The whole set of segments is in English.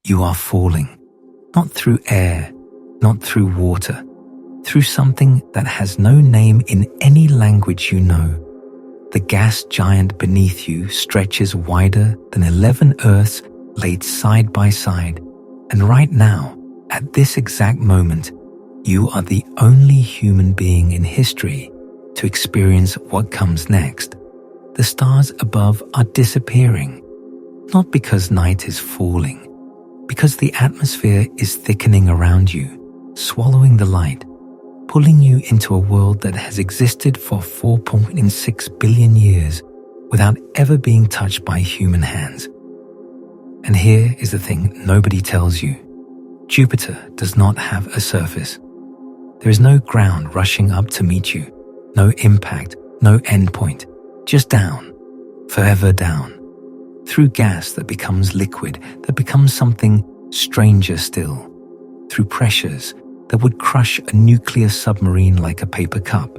You are falling, not through air, not through water, through something that has no name in any language you know. The gas giant beneath you stretches wider than 11 Earths laid side by side, and right now, at this exact moment, you are the only human being in history to experience what comes next. The stars above are disappearing, not because night is falling, because the atmosphere is thickening around you, swallowing the light, pulling you into a world that has existed for 4.6 billion years without ever being touched by human hands. And here is the thing nobody tells you. Jupiter does not have a surface. There is no ground rushing up to meet you, no impact, no endpoint, just down, forever down, through gas that becomes liquid, that becomes something stranger still, through pressures that would crush a nuclear submarine like a paper cup,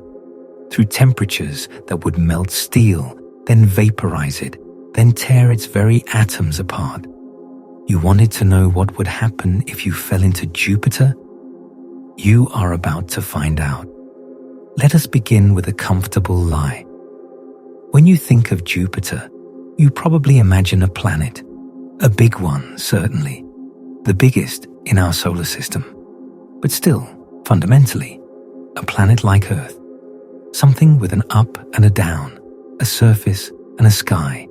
through temperatures that would melt steel, then vaporize it, then tear its very atoms apart. You wanted to know what would happen if you fell into Jupiter? You are about to find out. Let us begin with a comfortable lie. When you think of Jupiter, you probably imagine a planet, a big one, certainly, the biggest in our solar system. But still, fundamentally, a planet like Earth, something with an up and a down, a surface and a sky,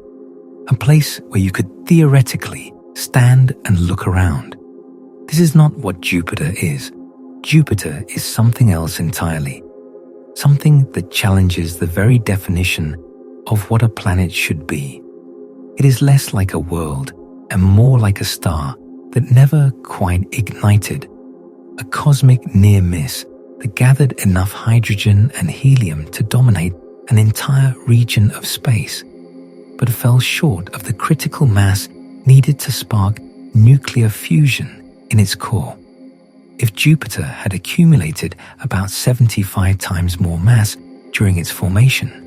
a place where you could theoretically stand and look around. This is not what Jupiter is. Jupiter is something else entirely, something that challenges the very definition of what a planet should be. It is less like a world and more like a star that never quite ignited, a cosmic near miss that gathered enough hydrogen and helium to dominate an entire region of space, but fell short of the critical mass needed to spark nuclear fusion in its core. If Jupiter had accumulated about 75 times more mass during its formation,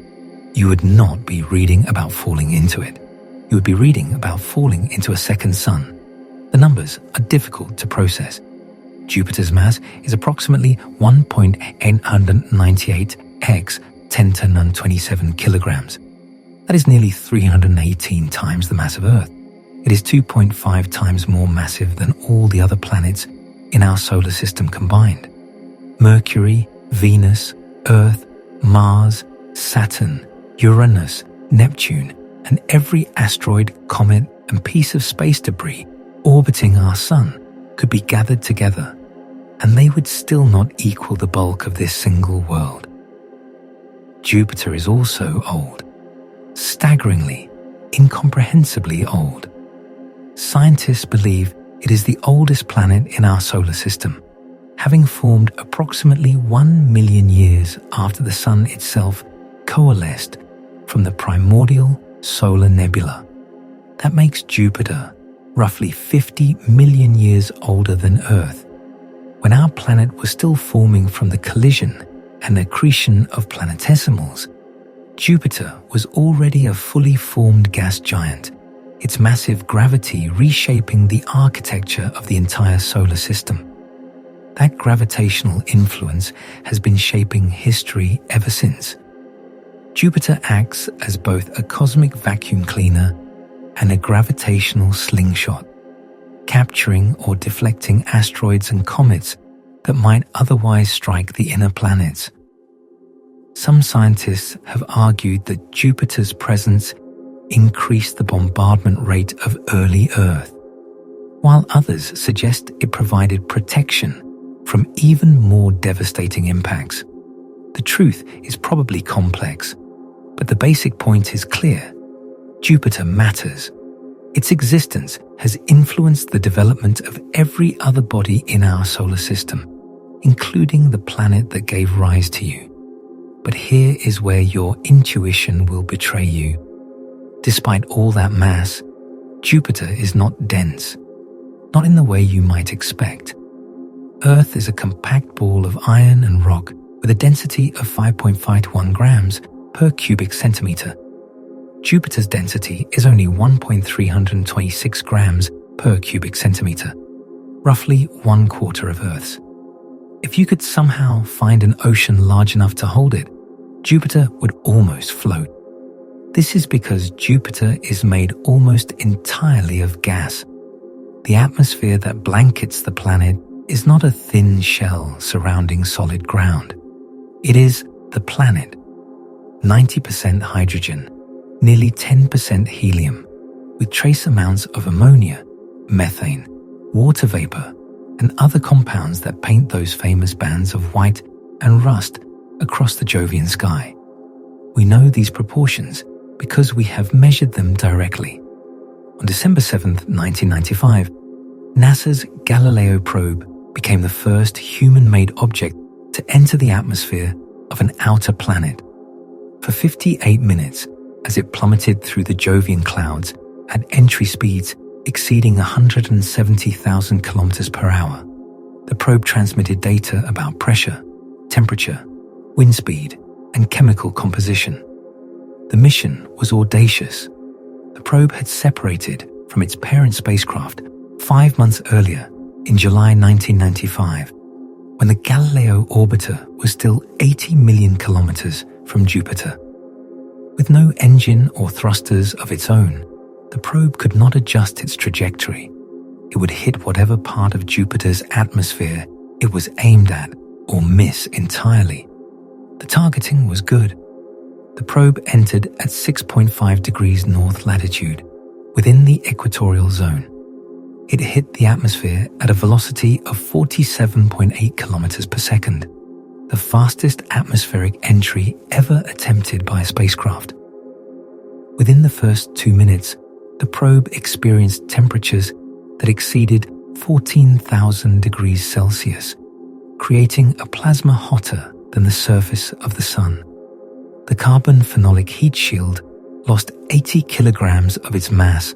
you would not be reading about falling into it. You would be reading about falling into a second sun. The numbers are difficult to process. Jupiter's mass is approximately 1.898 x 10 to the 27 kilograms. That is nearly 318 times the mass of Earth. It is 2.5 times more massive than all the other planets in our solar system combined. Mercury, Venus, Earth, Mars, Saturn, Uranus, Neptune, and every asteroid, comet, and piece of space debris orbiting our sun could be gathered together, and they would still not equal the bulk of this single world. Jupiter is also old, staggeringly, incomprehensibly old. Scientists believe it is the oldest planet in our solar system, having formed approximately 1 million years after the Sun itself coalesced from the primordial solar nebula. That makes Jupiter roughly 50 million years older than Earth, when our planet was still forming from the collision and accretion of planetesimals. Jupiter was already a fully formed gas giant, its massive gravity reshaping the architecture of the entire solar system. That gravitational influence has been shaping history ever since. Jupiter acts as both a cosmic vacuum cleaner and a gravitational slingshot, capturing or deflecting asteroids and comets that might otherwise strike the inner planets. Some scientists have argued that Jupiter's presence increased the bombardment rate of early Earth, while others suggest it provided protection from even more devastating impacts. The truth is probably complex, but the basic point is clear. Jupiter matters. Its existence has influenced the development of every other body in our solar system, including the planet that gave rise to you. But here is where your intuition will betray you. Despite all that mass, Jupiter is not dense, not in the way you might expect. Earth is a compact ball of iron and rock with a density of 5.51 grams per cubic centimeter. Jupiter's density is only 1.326 grams per cubic centimeter, roughly 1/4 of Earth's. If you could somehow find an ocean large enough to hold it, Jupiter would almost float. This is because Jupiter is made almost entirely of gas. The atmosphere that blankets the planet is not a thin shell surrounding solid ground. It is the planet. 90% hydrogen, nearly 10% helium, with trace amounts of ammonia, methane, water vapor, and other compounds that paint those famous bands of white and rust across the Jovian sky. We know these proportions because we have measured them directly. On December 7, 1995, NASA's Galileo probe became the first human-made object to enter the atmosphere of an outer planet. For 58 minutes, as it plummeted through the Jovian clouds at entry speeds exceeding 170,000 kilometers per hour, the probe transmitted data about pressure, temperature, wind speed, and chemical composition. The mission was audacious. The probe had separated from its parent spacecraft 5 months earlier, in July 1995, when the Galileo orbiter was still 80 million kilometers from Jupiter. With no engine or thrusters of its own, the probe could not adjust its trajectory. It would hit whatever part of Jupiter's atmosphere it was aimed at or miss entirely. The targeting was good. The probe entered at 6.5 degrees north latitude, within the equatorial zone. It hit the atmosphere at a velocity of 47.8 kilometers per second, the fastest atmospheric entry ever attempted by a spacecraft. Within the first 2 minutes, the probe experienced temperatures that exceeded 14,000 degrees Celsius, creating a plasma hotter than the surface of the sun. The carbon phenolic heat shield lost 80 kilograms of its mass,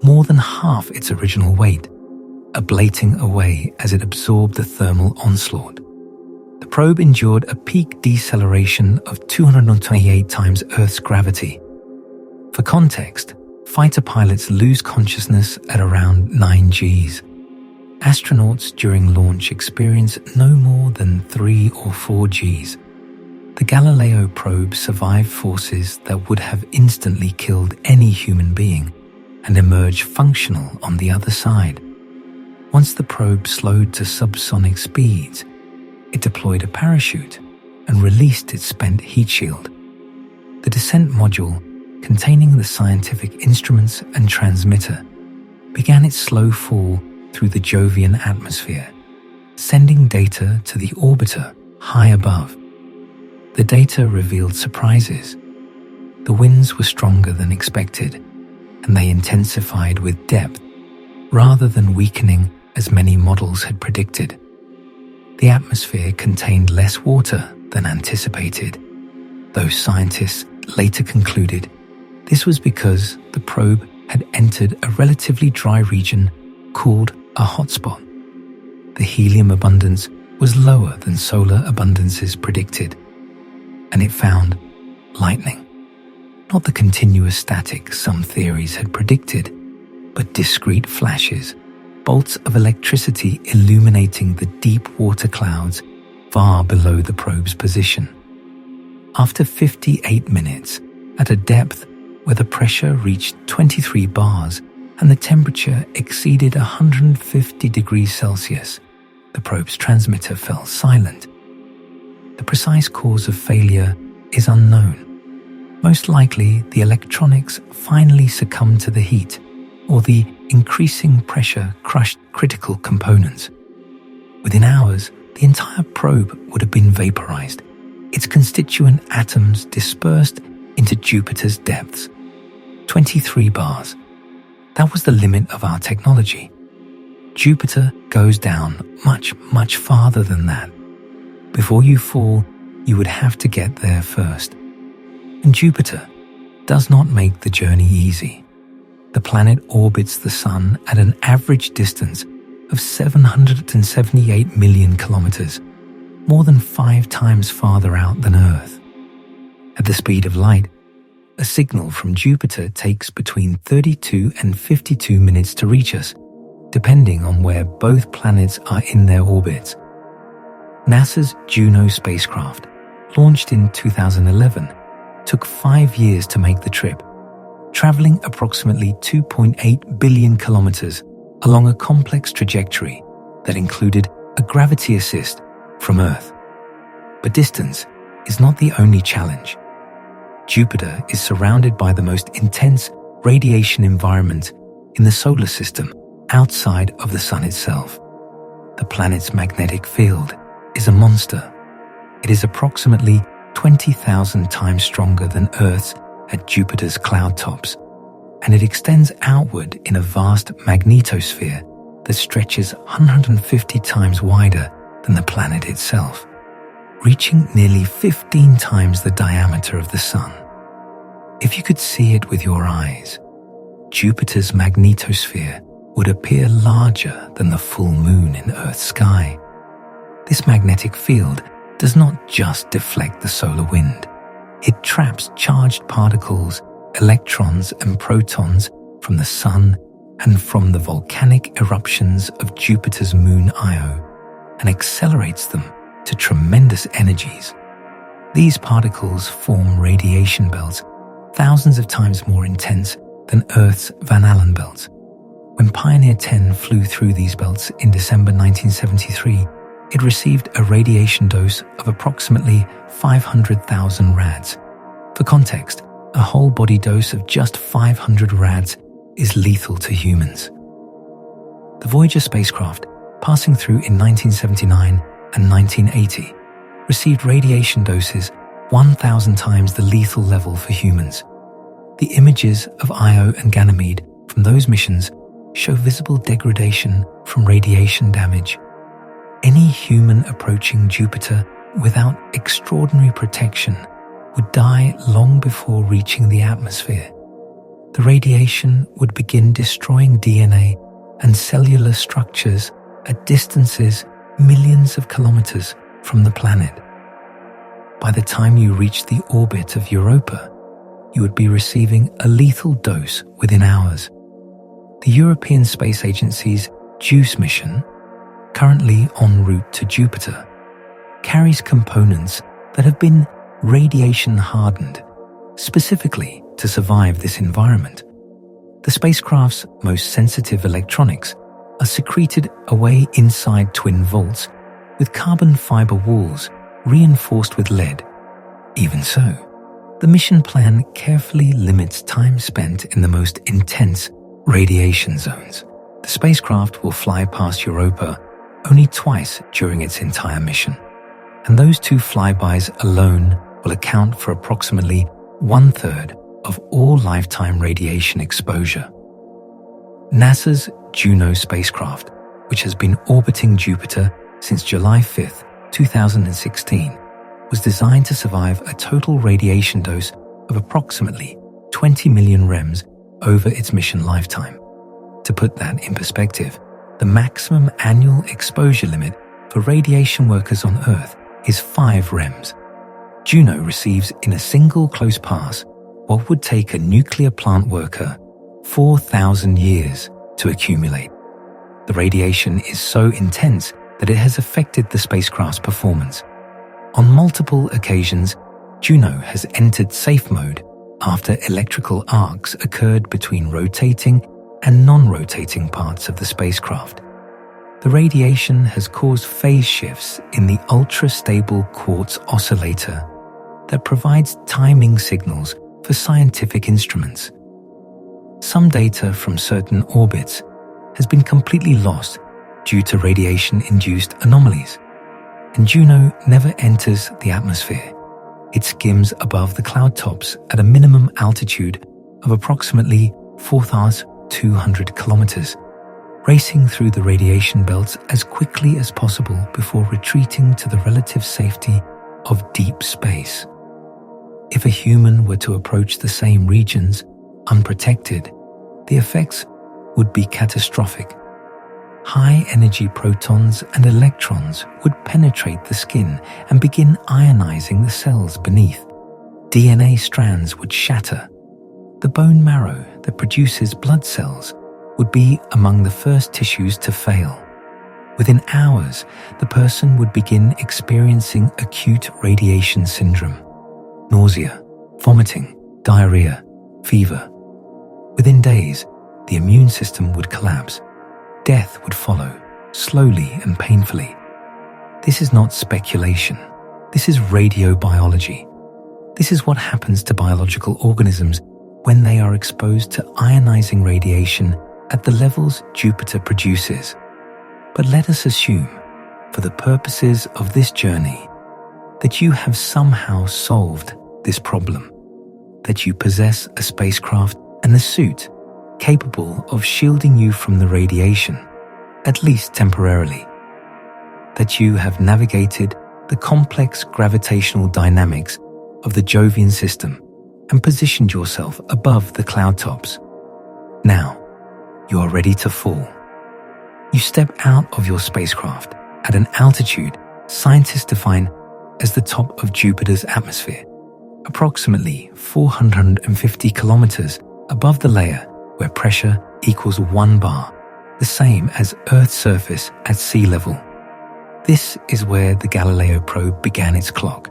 more than half its original weight, ablating away as it absorbed the thermal onslaught. The probe endured a peak deceleration of 228 times Earth's gravity. For context, fighter pilots lose consciousness at around 9 Gs. Astronauts during launch experience no more than 3 or 4 Gs. The Galileo probe survived forces that would have instantly killed any human being and emerged functional on the other side. Once the probe slowed to subsonic speeds, it deployed a parachute and released its spent heat shield. The descent module, containing the scientific instruments and transmitter, began its slow fall through the Jovian atmosphere, sending data to the orbiter high above. The data revealed surprises. The winds were stronger than expected, and they intensified with depth rather than weakening as many models had predicted. The atmosphere contained less water than anticipated, though scientists later concluded this was because the probe had entered a relatively dry region called a hotspot. The helium abundance was lower than solar abundances predicted, and it found lightning. Not the continuous static some theories had predicted, but discrete flashes, bolts of electricity illuminating the deep water clouds far below the probe's position. After 58 minutes, at a depth where the pressure reached 23 bars and the temperature exceeded 150 degrees Celsius, the probe's transmitter fell silent. The precise cause of failure is unknown. Most likely, the electronics finally succumbed to the heat, or the increasing pressure crushed critical components. Within hours, the entire probe would have been vaporized, its constituent atoms dispersed into Jupiter's depths. 23 bars. That was the limit of our technology. Jupiter goes down much, much farther than that. Before you fall, you would have to get there first. And Jupiter does not make the journey easy. The planet orbits the Sun at an average distance of 778 million kilometers, more than 5 times farther out than Earth. At the speed of light, a signal from Jupiter takes between 32 and 52 minutes to reach us, depending on where both planets are in their orbits. NASA's Juno spacecraft, launched in 2011, took 5 years to make the trip, traveling approximately 2.8 billion kilometers along a complex trajectory that included a gravity assist from Earth. But distance is not the only challenge. Jupiter is surrounded by the most intense radiation environment in the solar system outside of the Sun itself. The planet's magnetic field is a monster. It is approximately 20,000 times stronger than Earth's at Jupiter's cloud tops, and it extends outward in a vast magnetosphere that stretches 150 times wider than the planet itself, reaching nearly 15 times the diameter of the Sun. If you could see it with your eyes, Jupiter's magnetosphere would appear larger than the full moon in Earth's sky. This magnetic field does not just deflect the solar wind. It traps charged particles, electrons and protons from the Sun and from the volcanic eruptions of Jupiter's moon Io and accelerates them to tremendous energies. These particles form radiation belts thousands of times more intense than Earth's Van Allen belts. When Pioneer 10 flew through these belts in December 1973, it received a radiation dose of approximately 500,000 rads. For context, a whole body dose of just 500 rads is lethal to humans. The Voyager spacecraft, passing through in 1979 and 1980, received radiation doses 1,000 times the lethal level for humans. The images of Io and Ganymede from those missions show visible degradation from radiation damage. Any human approaching Jupiter without extraordinary protection would die long before reaching the atmosphere. The radiation would begin destroying DNA and cellular structures at distances millions of kilometers from the planet. By the time you reach the orbit of Europa, you would be receiving a lethal dose within hours. The European Space Agency's JUICE mission, currently en route to Jupiter, carries components that have been radiation hardened, specifically to survive this environment. The spacecraft's most sensitive electronics are secreted away inside twin vaults with carbon fiber walls reinforced with lead. Even so, the mission plan carefully limits time spent in the most intense radiation zones. The spacecraft will fly past Europa only twice during its entire mission, and those 2 flybys alone will account for approximately 1/3 of all lifetime radiation exposure. NASA's Juno spacecraft, which has been orbiting Jupiter since July 5, 2016, was designed to survive a total radiation dose of approximately 20 million rems over its mission lifetime. To put that in perspective, the maximum annual exposure limit for radiation workers on Earth is 5 rems. Juno receives in a single close pass what would take a nuclear plant worker 4,000 years to accumulate. The radiation is so intense that it has affected the spacecraft's performance. On multiple occasions, Juno has entered safe mode after electrical arcs occurred between rotating and non-rotating parts of the spacecraft. The radiation has caused phase shifts in the ultra-stable quartz oscillator that provides timing signals for scientific instruments. Some data from certain orbits has been completely lost due to radiation-induced anomalies, and Juno never enters the atmosphere. It skims above the cloud tops at a minimum altitude of approximately 4,200 kilometers, racing through the radiation belts as quickly as possible before retreating to the relative safety of deep space. If a human were to approach the same regions unprotected, the effects would be catastrophic. High-energy protons and electrons would penetrate the skin and begin ionizing the cells beneath. DNA strands would shatter. The bone marrow that produces blood cells would be among the first tissues to fail. Within hours, the person would begin experiencing acute radiation syndrome, nausea, vomiting, diarrhea, fever. Within days, the immune system would collapse. Death would follow, slowly and painfully. This is not speculation. This is radiobiology. This is what happens to biological organisms when they are exposed to ionizing radiation at the levels Jupiter produces. But let us assume, for the purposes of this journey, that you have somehow solved this problem, that you possess a spacecraft and a suit capable of shielding you from the radiation, at least temporarily, that you have navigated the complex gravitational dynamics of the Jovian system and positioned yourself above the cloud tops. Now, you are ready to fall. You step out of your spacecraft at an altitude scientists define as the top of Jupiter's atmosphere, approximately 450 kilometers above the layer where pressure equals 1 bar, the same as Earth's surface at sea level. This is where the Galileo probe began its clock.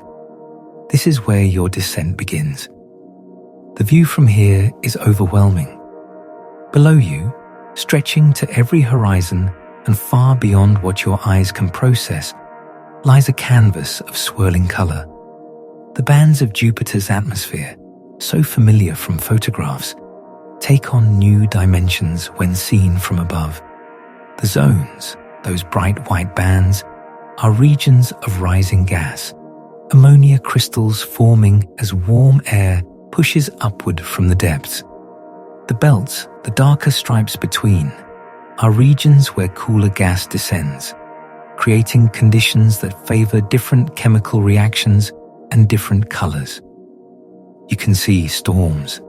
This is where your descent begins. The view from here is overwhelming. Below you, stretching to every horizon and far beyond what your eyes can process, lies a canvas of swirling color. The bands of Jupiter's atmosphere, so familiar from photographs, take on new dimensions when seen from above. The zones, those bright white bands, are regions of rising gas, ammonia crystals forming as warm air pushes upward from the depths. The belts, the darker stripes between, are regions where cooler gas descends, creating conditions that favor different chemical reactions and different colors. You can see storms,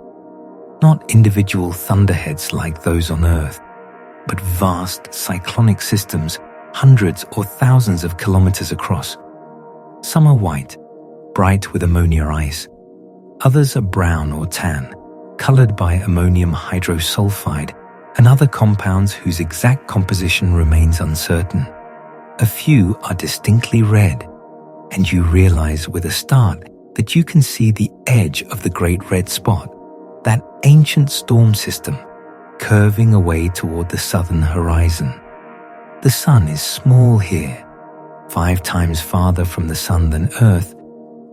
not individual thunderheads like those on Earth, but vast cyclonic systems hundreds or thousands of kilometers across. Some are white, bright with ammonia ice. Others are brown or tan, colored by ammonium hydrosulfide and other compounds whose exact composition remains uncertain. A few are distinctly red, and you realize with a start that you can see the edge of the Great Red Spot, that ancient storm system, curving away toward the southern horizon. The sun is small here. 5 times farther from the sun than Earth,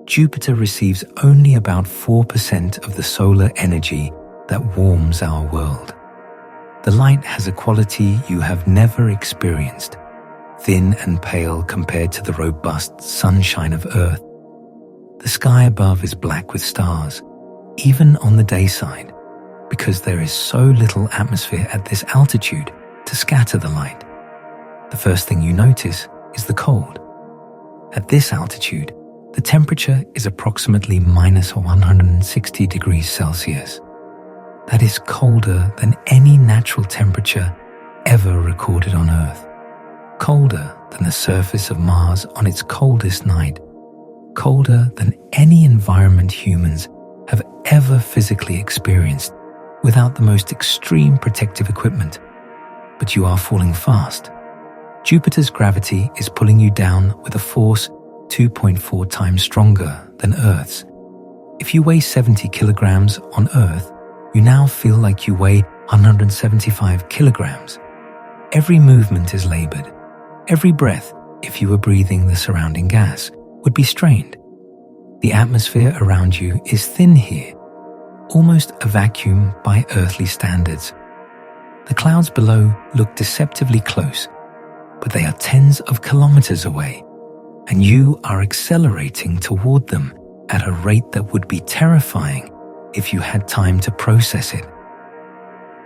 Jupiter receives only about 4% of the solar energy that warms our world. The light has a quality you have never experienced, thin and pale compared to the robust sunshine of Earth. The sky above is black with stars, even on the day side, because there is so little atmosphere at this altitude to scatter the light. The first thing you notice is the cold. At this altitude, the temperature is approximately minus 160 degrees Celsius. That is colder than any natural temperature ever recorded on Earth. Colder than the surface of Mars on its coldest night. Colder than any environment humans have ever physically experienced without the most extreme protective equipment. But you are falling fast. Jupiter's gravity is pulling you down with a force 2.4 times stronger than Earth's. If you weigh 70 kilograms on Earth, you now feel like you weigh 175 kilograms. Every movement is labored. Every breath, if you were breathing the surrounding gas, would be strained. The atmosphere around you is thin here, almost a vacuum by earthly standards. The clouds below look deceptively close, but they are tens of kilometers away, and you are accelerating toward them at a rate that would be terrifying if you had time to process it.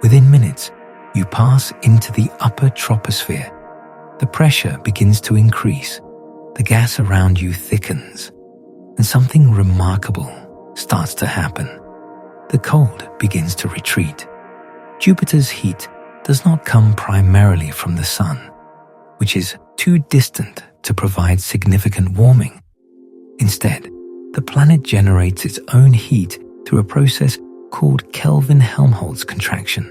Within minutes, you pass into the upper troposphere. The pressure begins to increase. The gas around you thickens, and something remarkable starts to happen. The cold begins to retreat. Jupiter's heat does not come primarily from the sun, which is too distant to provide significant warming. Instead, the planet generates its own heat through a process called Kelvin-Helmholtz contraction.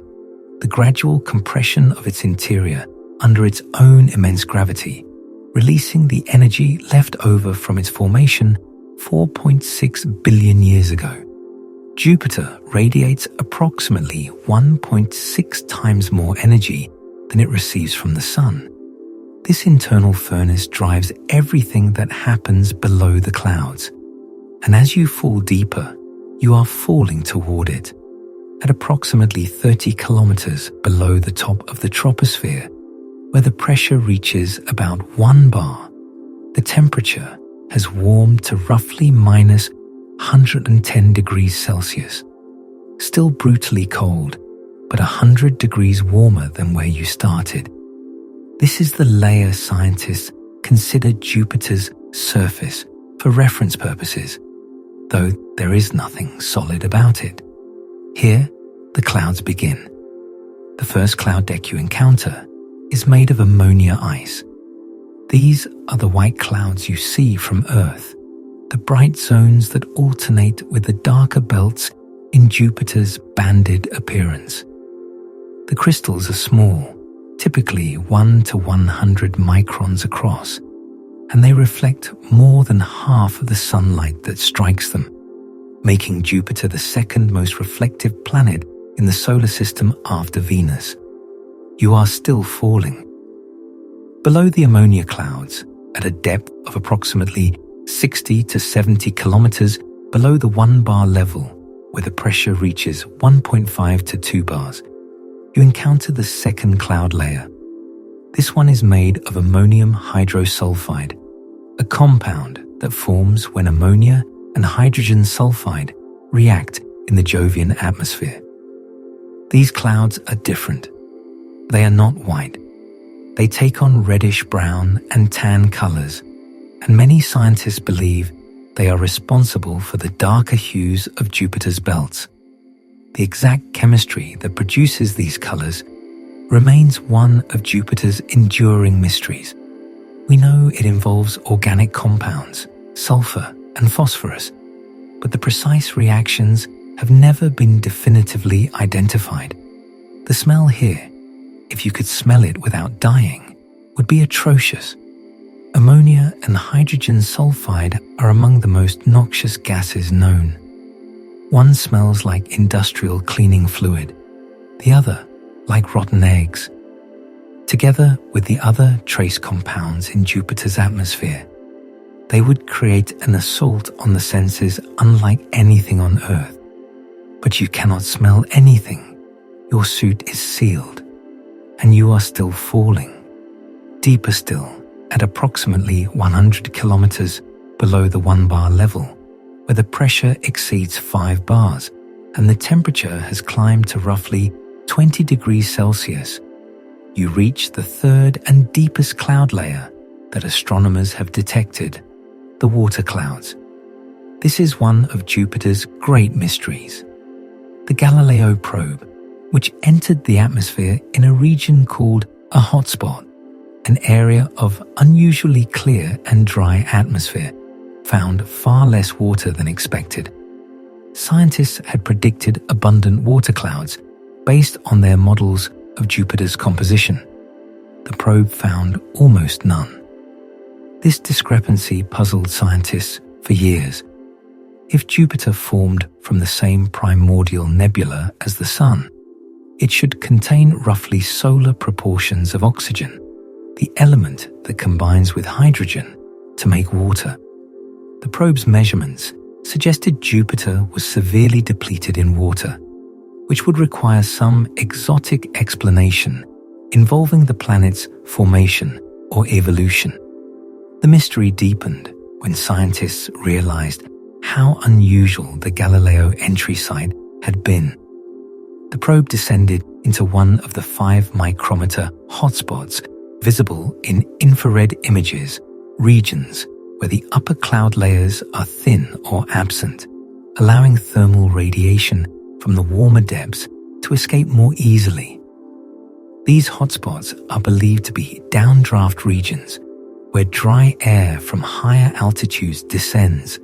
the gradual compression of its interior under its own immense gravity, releasing the energy left over from its formation 4.6 billion years ago. Jupiter radiates approximately 1.6 times more energy than it receives from the Sun. This internal furnace drives everything that happens below the clouds. And as you fall deeper, you are falling toward it. At approximately 30 kilometers below the top of the troposphere, where the pressure reaches about 1 bar, the temperature has warmed to roughly minus 110 degrees Celsius. Still brutally cold, but 100 degrees warmer than where you started. This is the layer scientists consider Jupiter's surface for reference purposes, though there is nothing solid about it. Here, the clouds begin. The first cloud deck you encounter is made of ammonia ice. These are the white clouds you see from Earth, the bright zones that alternate with the darker belts in Jupiter's banded appearance. The crystals are small, typically 1 to 100 microns across, and they reflect more than half of the sunlight that strikes them, making Jupiter the second most reflective planet in the solar system after Venus. You are still falling. Below the ammonia clouds, at a depth of approximately 60 to 70 kilometers below the 1 bar level, where the pressure reaches 1.5 to 2 bars, you encounter the second cloud layer. This one is made of ammonium hydrosulfide, a compound that forms when ammonia and hydrogen sulfide react in the Jovian atmosphere. These clouds are different. They are not white. They take on reddish-brown and tan colors, and many scientists believe they are responsible for the darker hues of Jupiter's belts. The exact chemistry that produces these colors remains one of Jupiter's enduring mysteries. We know it involves organic compounds, sulfur and phosphorus, but the precise reactions have never been definitively identified. The smell here, if you could smell it without dying, would be atrocious. Ammonia and hydrogen sulfide are among the most noxious gases known. One smells like industrial cleaning fluid, the other like rotten eggs. Together with the other trace compounds in Jupiter's atmosphere, they would create an assault on the senses unlike anything on Earth. But you cannot smell anything. Your suit is sealed, and you are still falling. Deeper still, at approximately 100 kilometers below the 1 bar level, where the pressure exceeds 5 bars and the temperature has climbed to roughly 20 degrees Celsius, you reach the third and deepest cloud layer that astronomers have detected, the water clouds. This is one of Jupiter's great mysteries. The Galileo probe, which entered the atmosphere in a region called a hotspot, an area of unusually clear and dry atmosphere, found far less water than expected. Scientists had predicted abundant water clouds based on their models of Jupiter's composition. The probe found almost none. This discrepancy puzzled scientists for years. If Jupiter formed from the same primordial nebula as the Sun, it should contain roughly solar proportions of oxygen, the element that combines with hydrogen to make water. The probe's measurements suggested Jupiter was severely depleted in water, which would require some exotic explanation involving the planet's formation or evolution. The mystery deepened when scientists realized how unusual the Galileo entry site had been. The probe descended into one of the 5 micrometer hotspots visible in infrared images, regions where the upper cloud layers are thin or absent, allowing thermal radiation from the warmer depths to escape more easily. These hotspots are believed to be downdraft regions where dry air from higher altitudes descends,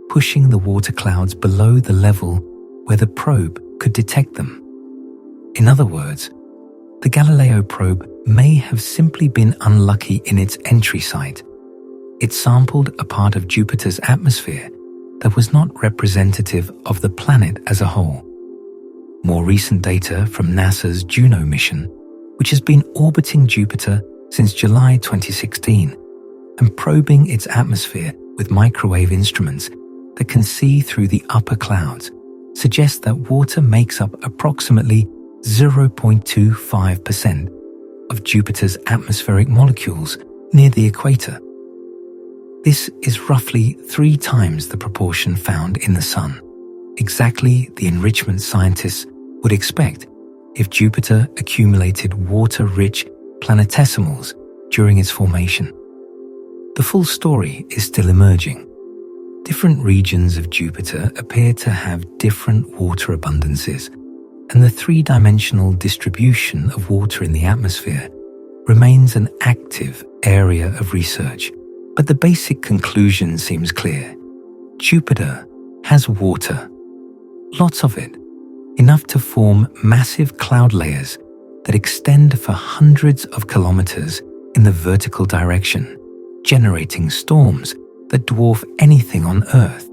pushing the water clouds below the level where the probe could detect them. In other words, The Galileo probe may have simply been unlucky in its entry site. It sampled a part of Jupiter's atmosphere that was not representative of the planet as a whole. More recent data from NASA's Juno mission, which has been orbiting Jupiter since July 2016 and probing its atmosphere with microwave instruments that can see through the upper clouds, suggests that water makes up approximately 0.25% of Jupiter's atmospheric molecules near the equator. This is roughly 3 times the proportion found in the Sun, exactly the enrichment scientists would expect if Jupiter accumulated water-rich planetesimals during its formation. The full story is still emerging. Different regions of Jupiter appear to have different water abundances, and the 3-dimensional distribution of water in the atmosphere remains an active area of research. But the basic conclusion seems clear. Jupiter has water, lots of it, enough to form massive cloud layers that extend for hundreds of kilometers in the vertical direction, generating storms that dwarf anything on Earth.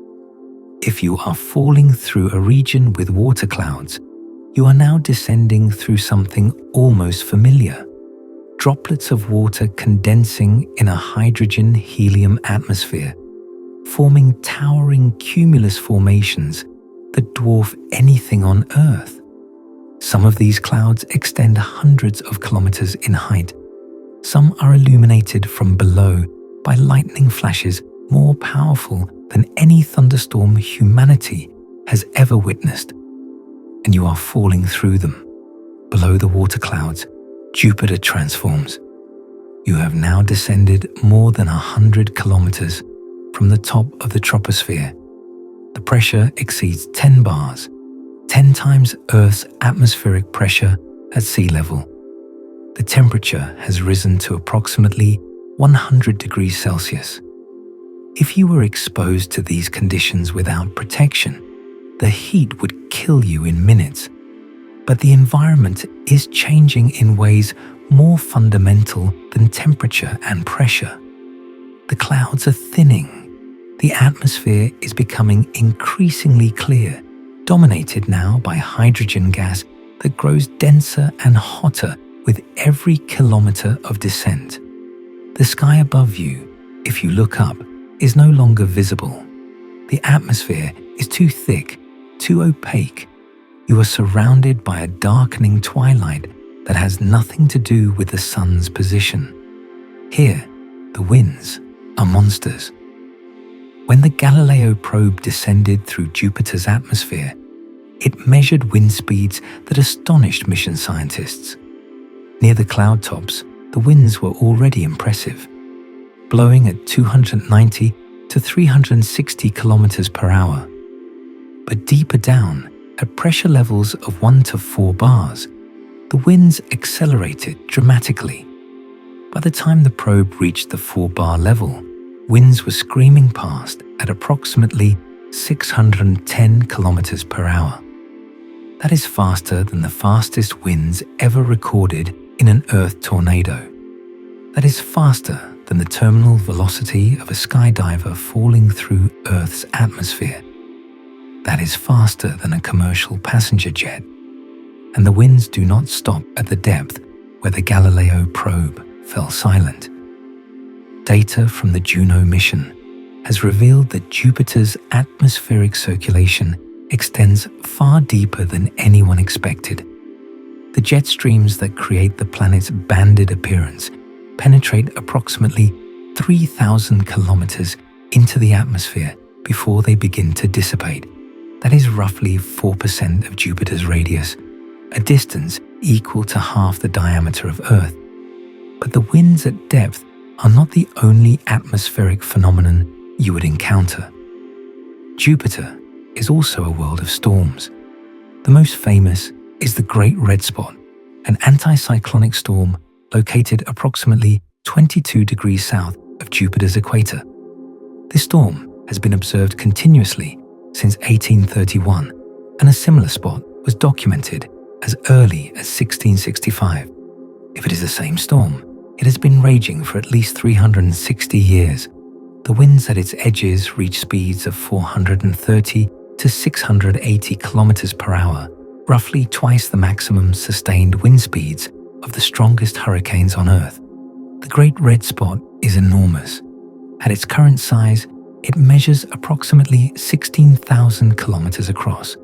If you are falling through a region with water clouds, you are now descending through something almost familiar. Droplets of water condensing in a hydrogen-helium atmosphere, forming towering cumulus formations that dwarf anything on Earth. Some of these clouds extend hundreds of kilometers in height. Some are illuminated from below by lightning flashes more powerful than any thunderstorm humanity has ever witnessed. And you are falling through them. Below the water clouds, Jupiter transforms. You have now descended more than 100 kilometers from the top of the troposphere. The pressure exceeds 10 bars, 10 times Earth's atmospheric pressure at sea level. The temperature has risen to approximately 100 degrees Celsius. If you were exposed to these conditions without protection, the heat would kill you in minutes. But the environment is changing in ways more fundamental than temperature and pressure. The clouds are thinning. The atmosphere is becoming increasingly clear, dominated now by hydrogen gas that grows denser and hotter with every kilometer of descent. The sky above you, if you look up, is no longer visible. The atmosphere is too thick, too opaque. You are surrounded by a darkening twilight that has nothing to do with the sun's position. Here, the winds are monsters. When the Galileo probe descended through Jupiter's atmosphere, it measured wind speeds that astonished mission scientists. Near the cloud tops, the winds were already impressive, blowing at 290 to 360 kilometers per hour. But deeper down, at pressure levels of 1 to 4 bars, the winds accelerated dramatically. By the time the probe reached the 4-bar level, winds were screaming past at approximately 610 kilometers per hour. That is faster than the fastest winds ever recorded in an Earth tornado. That is faster than the terminal velocity of a skydiver falling through Earth's atmosphere. That is faster than a commercial passenger jet. And the winds do not stop at the depth where the Galileo probe fell silent. Data from the Juno mission has revealed that Jupiter's atmospheric circulation extends far deeper than anyone expected. The jet streams that create the planet's banded appearance penetrate approximately 3,000 kilometers into the atmosphere before they begin to dissipate. That is roughly 4% of Jupiter's radius, a distance equal to half the diameter of Earth. But the winds at depth are not the only atmospheric phenomenon you would encounter. Jupiter is also a world of storms. The most famous is the Great Red Spot, an anticyclonic storm located approximately 22 degrees south of Jupiter's equator. This storm has been observed continuously since 1831, and a similar spot was documented as early as 1665. If it is the same storm, it has been raging for at least 360 years. The winds at its edges reach speeds of 430 to 680 kilometers per hour, roughly twice the maximum sustained wind speeds of the strongest hurricanes on Earth. The Great Red Spot is enormous. At its current size, it measures approximately 16,000 kilometers across,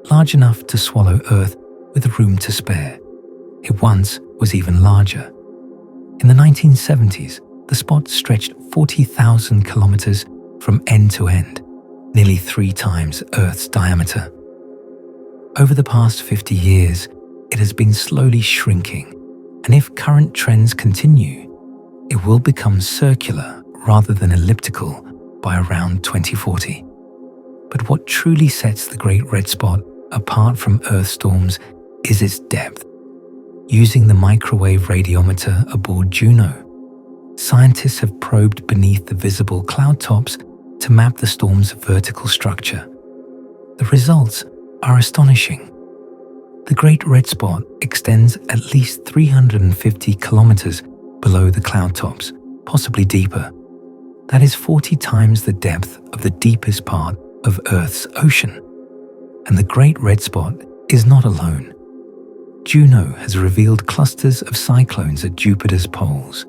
large enough to swallow Earth with room to spare. It once was even larger. In the 1970s, the spot stretched 40,000 kilometers from end to end, nearly 3 times Earth's diameter. Over the past 50 years, it has been slowly shrinking, and if current trends continue, it will become circular rather than elliptical by around 2040. But what truly sets the Great Red Spot apart from Earth storms is its depth. Using the microwave radiometer aboard Juno, scientists have probed beneath the visible cloud tops to map the storm's vertical structure. The results are astonishing. The Great Red Spot extends at least 350 kilometers below the cloud tops, possibly deeper. That is 40 times the depth of the deepest part of Earth's ocean. And the Great Red Spot is not alone. Juno has revealed clusters of cyclones at Jupiter's poles,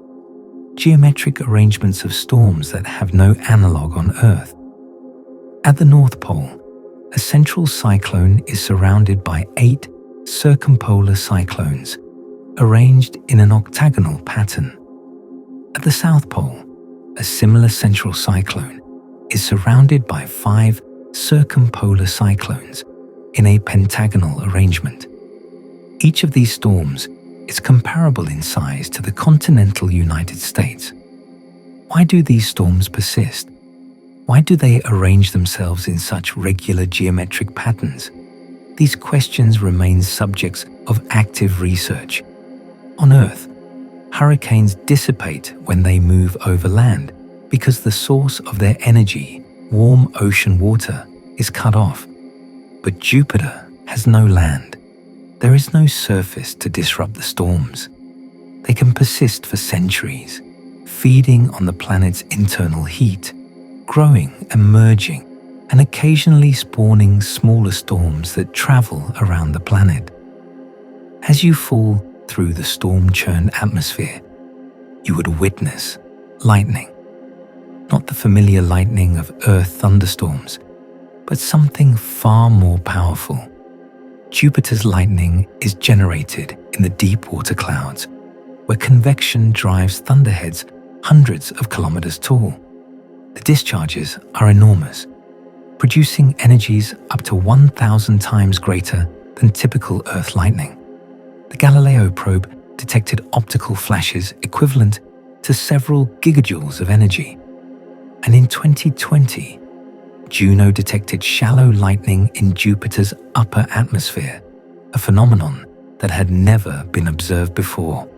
geometric arrangements of storms that have no analogue on Earth. At the North Pole, a central cyclone is surrounded by 8 circumpolar cyclones, arranged in an octagonal pattern. At the South Pole, a similar central cyclone is surrounded by 5 circumpolar cyclones in a pentagonal arrangement. Each of these storms is comparable in size to the continental United States. Why do these storms persist? Why do they arrange themselves in such regular geometric patterns? These questions remain subjects of active research. On Earth, hurricanes dissipate when they move over land because the source of their energy, warm ocean water, is cut off. But Jupiter has no land. There is no surface to disrupt the storms. They can persist for centuries, feeding on the planet's internal heat, growing and merging, and occasionally spawning smaller storms that travel around the planet. As you fall through the storm-churned atmosphere, you would witness lightning. Not the familiar lightning of Earth thunderstorms, but something far more powerful. Jupiter's lightning is generated in the deep water clouds, where convection drives thunderheads hundreds of kilometers tall. The discharges are enormous, producing energies up to 1,000 times greater than typical Earth lightning. The Galileo probe detected optical flashes equivalent to several gigajoules of energy. And in 2020, Juno detected shallow lightning in Jupiter's upper atmosphere, a phenomenon that had never been observed before.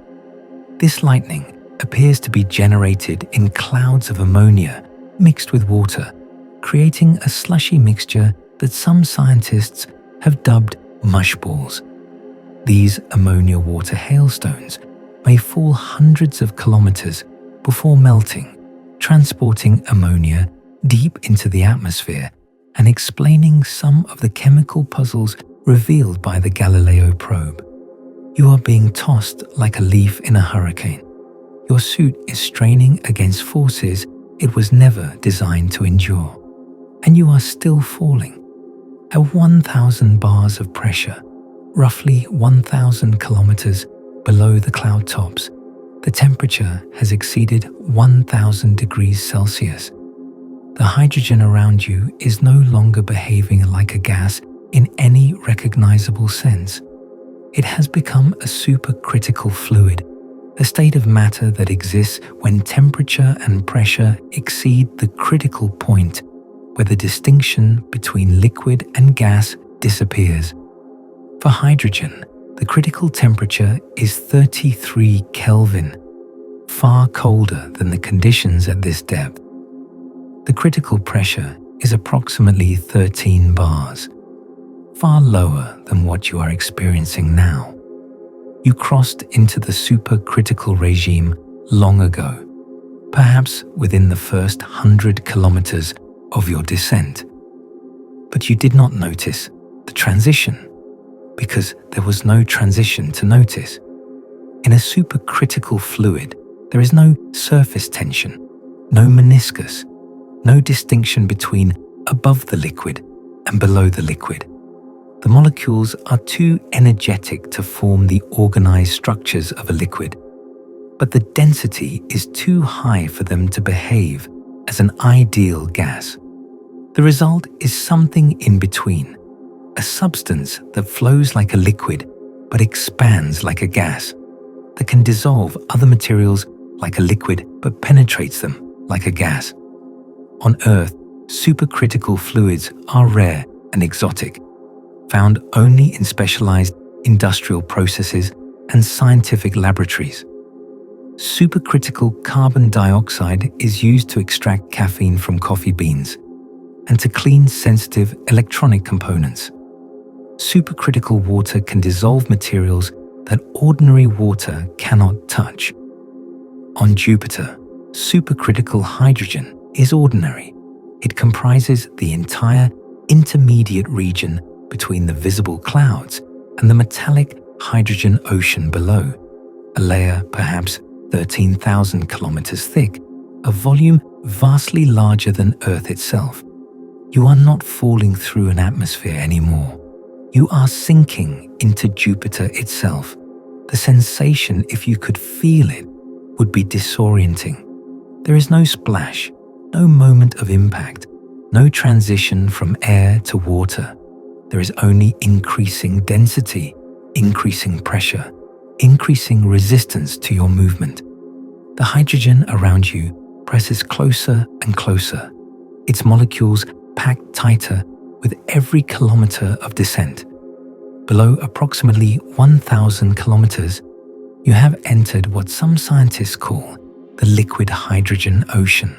This lightning appears to be generated in clouds of ammonia mixed with water, creating a slushy mixture that some scientists have dubbed mushballs. These ammonia water hailstones may fall hundreds of kilometers before melting, transporting ammonia deep into the atmosphere and explaining some of the chemical puzzles revealed by the Galileo probe. You are being tossed like a leaf in a hurricane. Your suit is straining against forces it was never designed to endure, and you are still falling. At 1,000 bars of pressure, roughly 1,000 kilometers below the cloud tops, the temperature has exceeded 1,000 degrees Celsius. The hydrogen around you is no longer behaving like a gas in any recognizable sense. It has become a supercritical fluid, a state of matter that exists when temperature and pressure exceed the critical point where the distinction between liquid and gas disappears. For hydrogen, the critical temperature is 33 Kelvin, far colder than the conditions at this depth. The critical pressure is approximately 13 bars. far lower than what you are experiencing now. You crossed into the supercritical regime long ago, perhaps within the first 100 kilometers of your descent. But you did not notice the transition because there was no transition to notice. In a supercritical fluid, there is no surface tension, no meniscus, no distinction between above the liquid and below the liquid. The molecules are too energetic to form the organized structures of a liquid, but the density is too high for them to behave as an ideal gas. The result is something in between, a substance that flows like a liquid but expands like a gas, that can dissolve other materials like a liquid but penetrates them like a gas. On Earth, supercritical fluids are rare and exotic, found only in specialized industrial processes and scientific laboratories. Supercritical carbon dioxide is used to extract caffeine from coffee beans and to clean sensitive electronic components. Supercritical water can dissolve materials that ordinary water cannot touch. On Jupiter, supercritical hydrogen is ordinary. It comprises the entire intermediate region between the visible clouds and the metallic hydrogen ocean below, a layer perhaps 13,000 kilometers thick, a volume vastly larger than Earth itself. You are not falling through an atmosphere anymore. You are sinking into Jupiter itself. The sensation, if you could feel it, would be disorienting. There is no splash, no moment of impact, no transition from air to water. There is only increasing density, increasing pressure, increasing resistance to your movement. The hydrogen around you presses closer and closer, its molecules packed tighter with every kilometer of descent. Below approximately 1,000 kilometers, you have entered what some scientists call the liquid hydrogen ocean.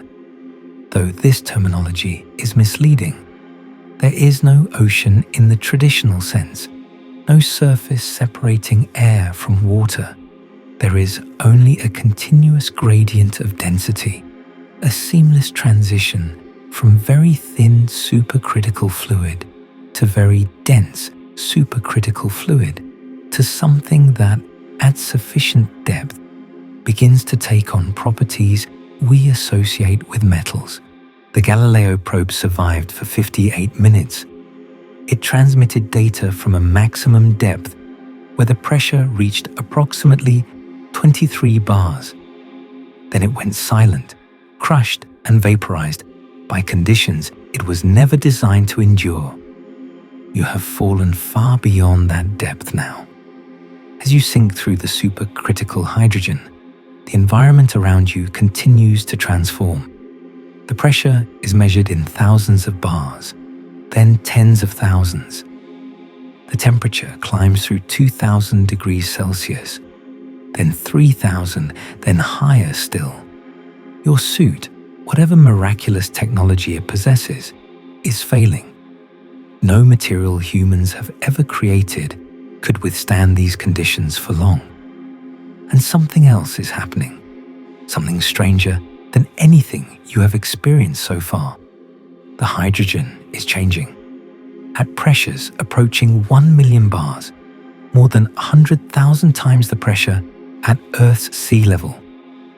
Though this terminology is misleading, there is no ocean in the traditional sense, no surface separating air from water. There is only a continuous gradient of density, a seamless transition from very thin supercritical fluid to very dense supercritical fluid to something that, at sufficient depth, begins to take on properties we associate with metals. The Galileo probe survived for 58 minutes. It transmitted data from a maximum depth where the pressure reached approximately 23 bars. Then it went silent, crushed and vaporized by conditions it was never designed to endure. You have fallen far beyond that depth now. As you sink through the supercritical hydrogen, the environment around you continues to transform. The pressure is measured in thousands of bars, then tens of thousands. The temperature climbs through 2,000 degrees Celsius, then 3,000, then higher still. Your suit, whatever miraculous technology it possesses, is failing. No material humans have ever created could withstand these conditions for long. And something else is happening, something stranger than anything you have experienced so far. The hydrogen is changing. At pressures approaching 1 million bars, more than 100,000 times the pressure at Earth's sea level,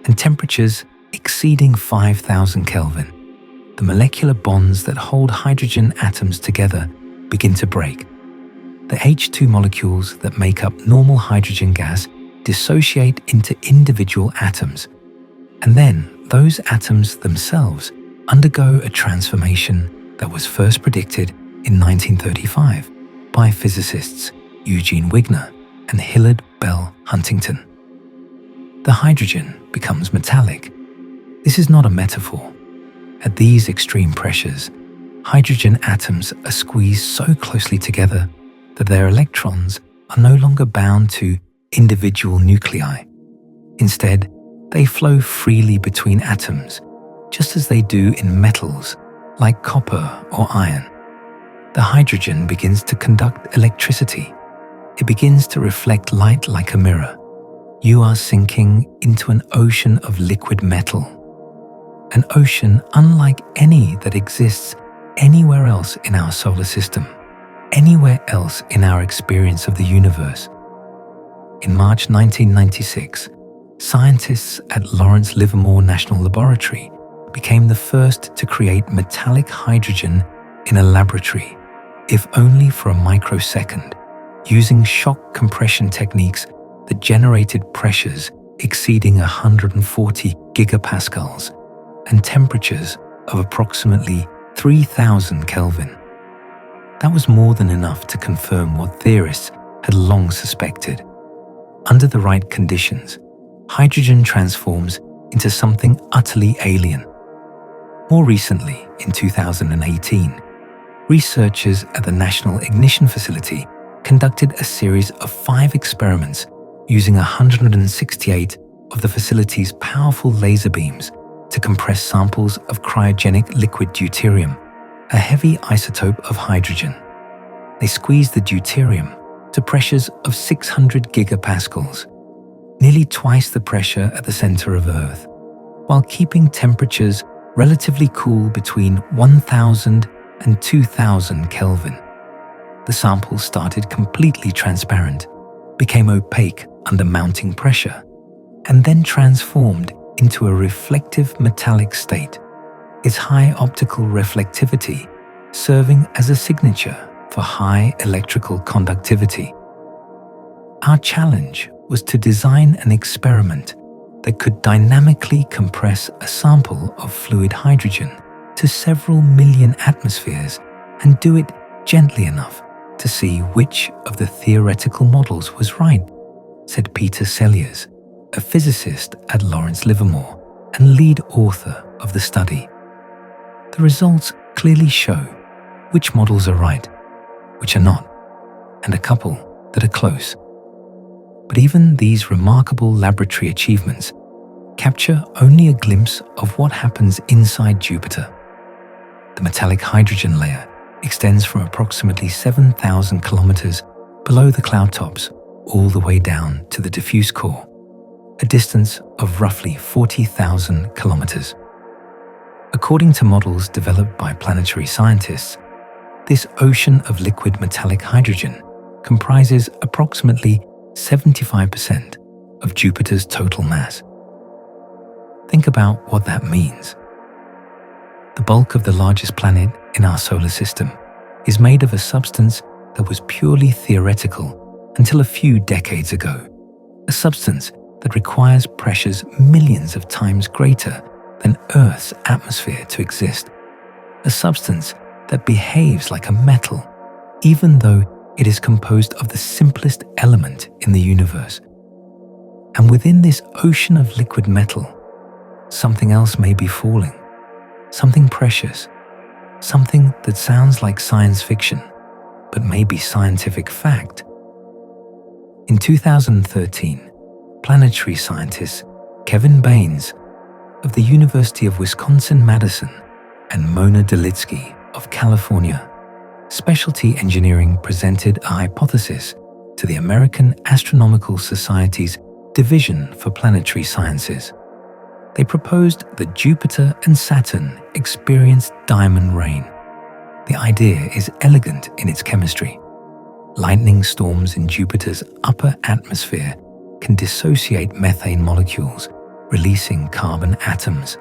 and temperatures exceeding 5,000 Kelvin, the molecular bonds that hold hydrogen atoms together begin to break. The H2 molecules that make up normal hydrogen gas dissociate into individual atoms, and then those atoms themselves undergo a transformation that was first predicted in 1935 by physicists Eugene Wigner and Hilliard Bell Huntington. The hydrogen becomes metallic. This is not a metaphor. At these extreme pressures, hydrogen atoms are squeezed so closely together that their electrons are no longer bound to individual nuclei. Instead, they flow freely between atoms, just as they do in metals like copper or iron. the hydrogen begins to conduct electricity. It begins to reflect light like a mirror. You are sinking into an ocean of liquid metal. An ocean unlike any that exists anywhere else in our solar system, anywhere else in our experience of the universe. In March 1996, scientists at Lawrence Livermore National Laboratory became the first to create metallic hydrogen in a laboratory, if only for a microsecond, using shock compression techniques that generated pressures exceeding 140 gigapascals and temperatures of approximately 3000 Kelvin. That was more than enough to confirm what theorists had long suspected. Under the right conditions, hydrogen transforms into something utterly alien. More recently, in 2018, researchers at the National Ignition Facility conducted a series of 5 experiments using 168 of the facility's powerful laser beams to compress samples of cryogenic liquid deuterium, a heavy isotope of hydrogen. They squeezed the deuterium to pressures of 600 gigapascals, nearly twice the pressure at the center of Earth, while keeping temperatures relatively cool between 1000 and 2000 Kelvin. The samples started completely transparent, became opaque under mounting pressure, and then transformed into a reflective metallic state, its high optical reflectivity serving as a signature for high electrical conductivity. Our challenge was to design an experiment that could dynamically compress a sample of fluid hydrogen to several million atmospheres and do it gently enough to see which of the theoretical models was right, said Peter Selliers, a physicist at Lawrence Livermore and lead author of the study. The results clearly show which models are right, which are not, and a couple that are close. But even these remarkable laboratory achievements capture only a glimpse of what happens inside Jupiter. The metallic hydrogen layer extends from approximately 7,000 kilometers below the cloud tops all the way down to the diffuse core, a distance of roughly 40,000 kilometers. According to models developed by Planetary scientists, this ocean of liquid metallic hydrogen comprises approximately 75% of Jupiter's total mass. Think about what that means. The bulk of the largest planet in our solar system is made of a substance that was purely theoretical until a few decades ago, a substance that requires pressures millions of times greater than Earth's atmosphere to exist, a substance that behaves like a metal, even though it is composed of the simplest element in the universe. And within this ocean of liquid metal, something else may be falling, something precious, something that sounds like science fiction, but may be scientific fact. In 2013, Planetary scientists Kevin Baines of the University of Wisconsin-Madison and Mona Delitsky of California Specialty Engineering presented a hypothesis to the American Astronomical Society's Division for Planetary Sciences. They proposed that Jupiter and Saturn experienced diamond rain. The idea is elegant in its chemistry. Lightning storms in Jupiter's upper atmosphere can dissociate methane molecules, releasing carbon atoms.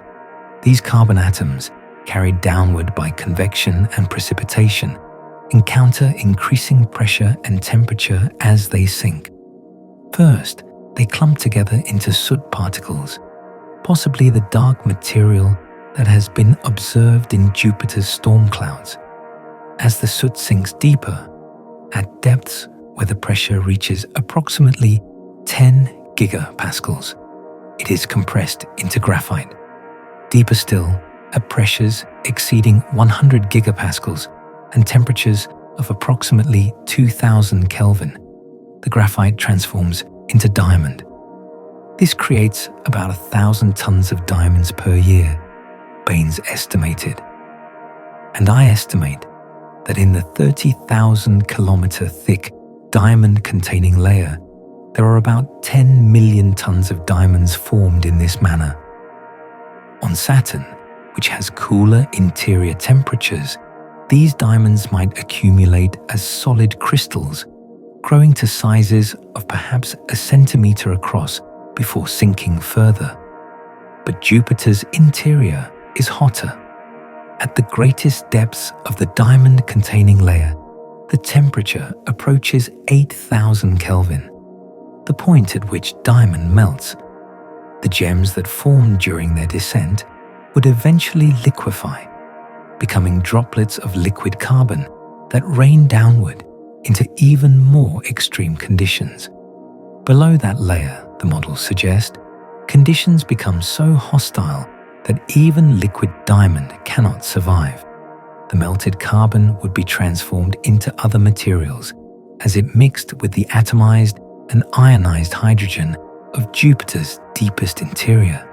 These carbon atoms, carried downward by convection and precipitation, encounter increasing pressure and temperature as they sink. First, they clump together into soot particles, possibly the dark material that has been observed in Jupiter's storm clouds. As the soot sinks deeper, at depths where the pressure reaches approximately 10 gigapascals, it is compressed into graphite. Deeper still, at pressures exceeding 100 gigapascals and temperatures of approximately 2000 Kelvin, the graphite transforms into diamond. This creates about 1,000 tons of diamonds per year, Baines estimated. And I estimate that in the 30,000 kilometer thick diamond-containing layer, there are about 10 million tons of diamonds formed in this manner. On Saturn, which has cooler interior temperatures, these diamonds might accumulate as solid crystals, growing to sizes of perhaps a centimeter across before sinking further. But Jupiter's interior is hotter. At the greatest depths of the diamond-containing layer, the temperature approaches 8,000 Kelvin, the point at which diamond melts. The gems that formed during their descent would eventually liquefy, becoming droplets of liquid carbon that rain downward into even more extreme conditions. Below that layer, the models suggest, conditions become so hostile that even liquid diamond cannot survive. The melted carbon would be transformed into other materials as it mixed with the atomized and ionized hydrogen of Jupiter's deepest interior.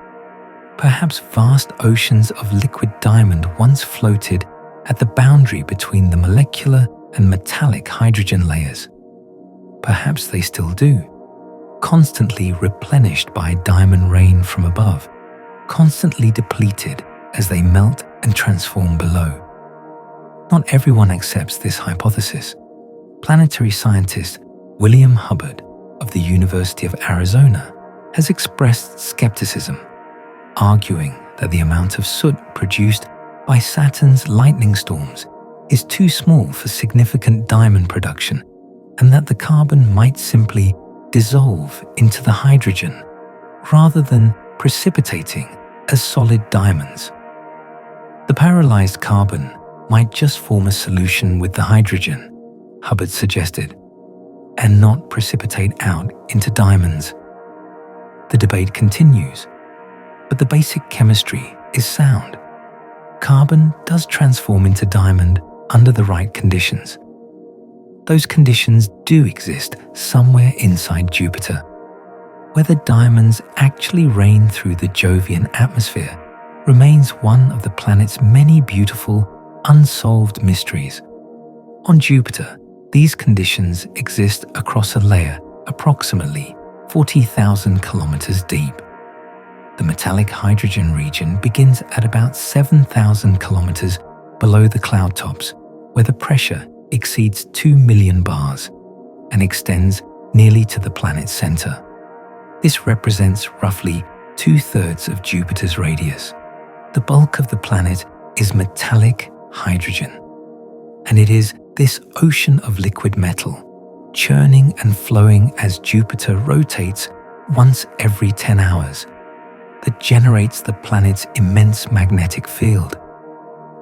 Perhaps vast oceans of liquid diamond once floated at the boundary between the molecular and metallic hydrogen layers. Perhaps they still do, constantly replenished by diamond rain from above, constantly depleted as they melt and transform below. Not everyone accepts this hypothesis. Planetary scientist William Hubbard of the University of Arizona has expressed skepticism, arguing that the amount of soot produced by Saturn's lightning storms is too small for significant diamond production, and that the carbon might simply dissolve into the hydrogen rather than precipitating as solid diamonds. The paralyzed carbon might just form a solution with the hydrogen, Hubbard suggested, and not precipitate out into diamonds. The debate continues, but the basic chemistry is sound. Carbon does transform into diamond under the right conditions. Those conditions do exist somewhere inside Jupiter. Whether diamonds actually rain through the Jovian atmosphere remains one of the planet's many beautiful, unsolved mysteries. On Jupiter, these conditions exist across a layer approximately 40,000 kilometers deep. The metallic hydrogen region begins at about 7,000 kilometers below the cloud tops, where the pressure exceeds 2 million bars and extends nearly to the planet's center. This represents roughly 2/3 of Jupiter's radius. The bulk of the planet is metallic hydrogen, and it is this ocean of liquid metal, churning and flowing as Jupiter rotates once every 10 hours, that generates the planet's immense magnetic field.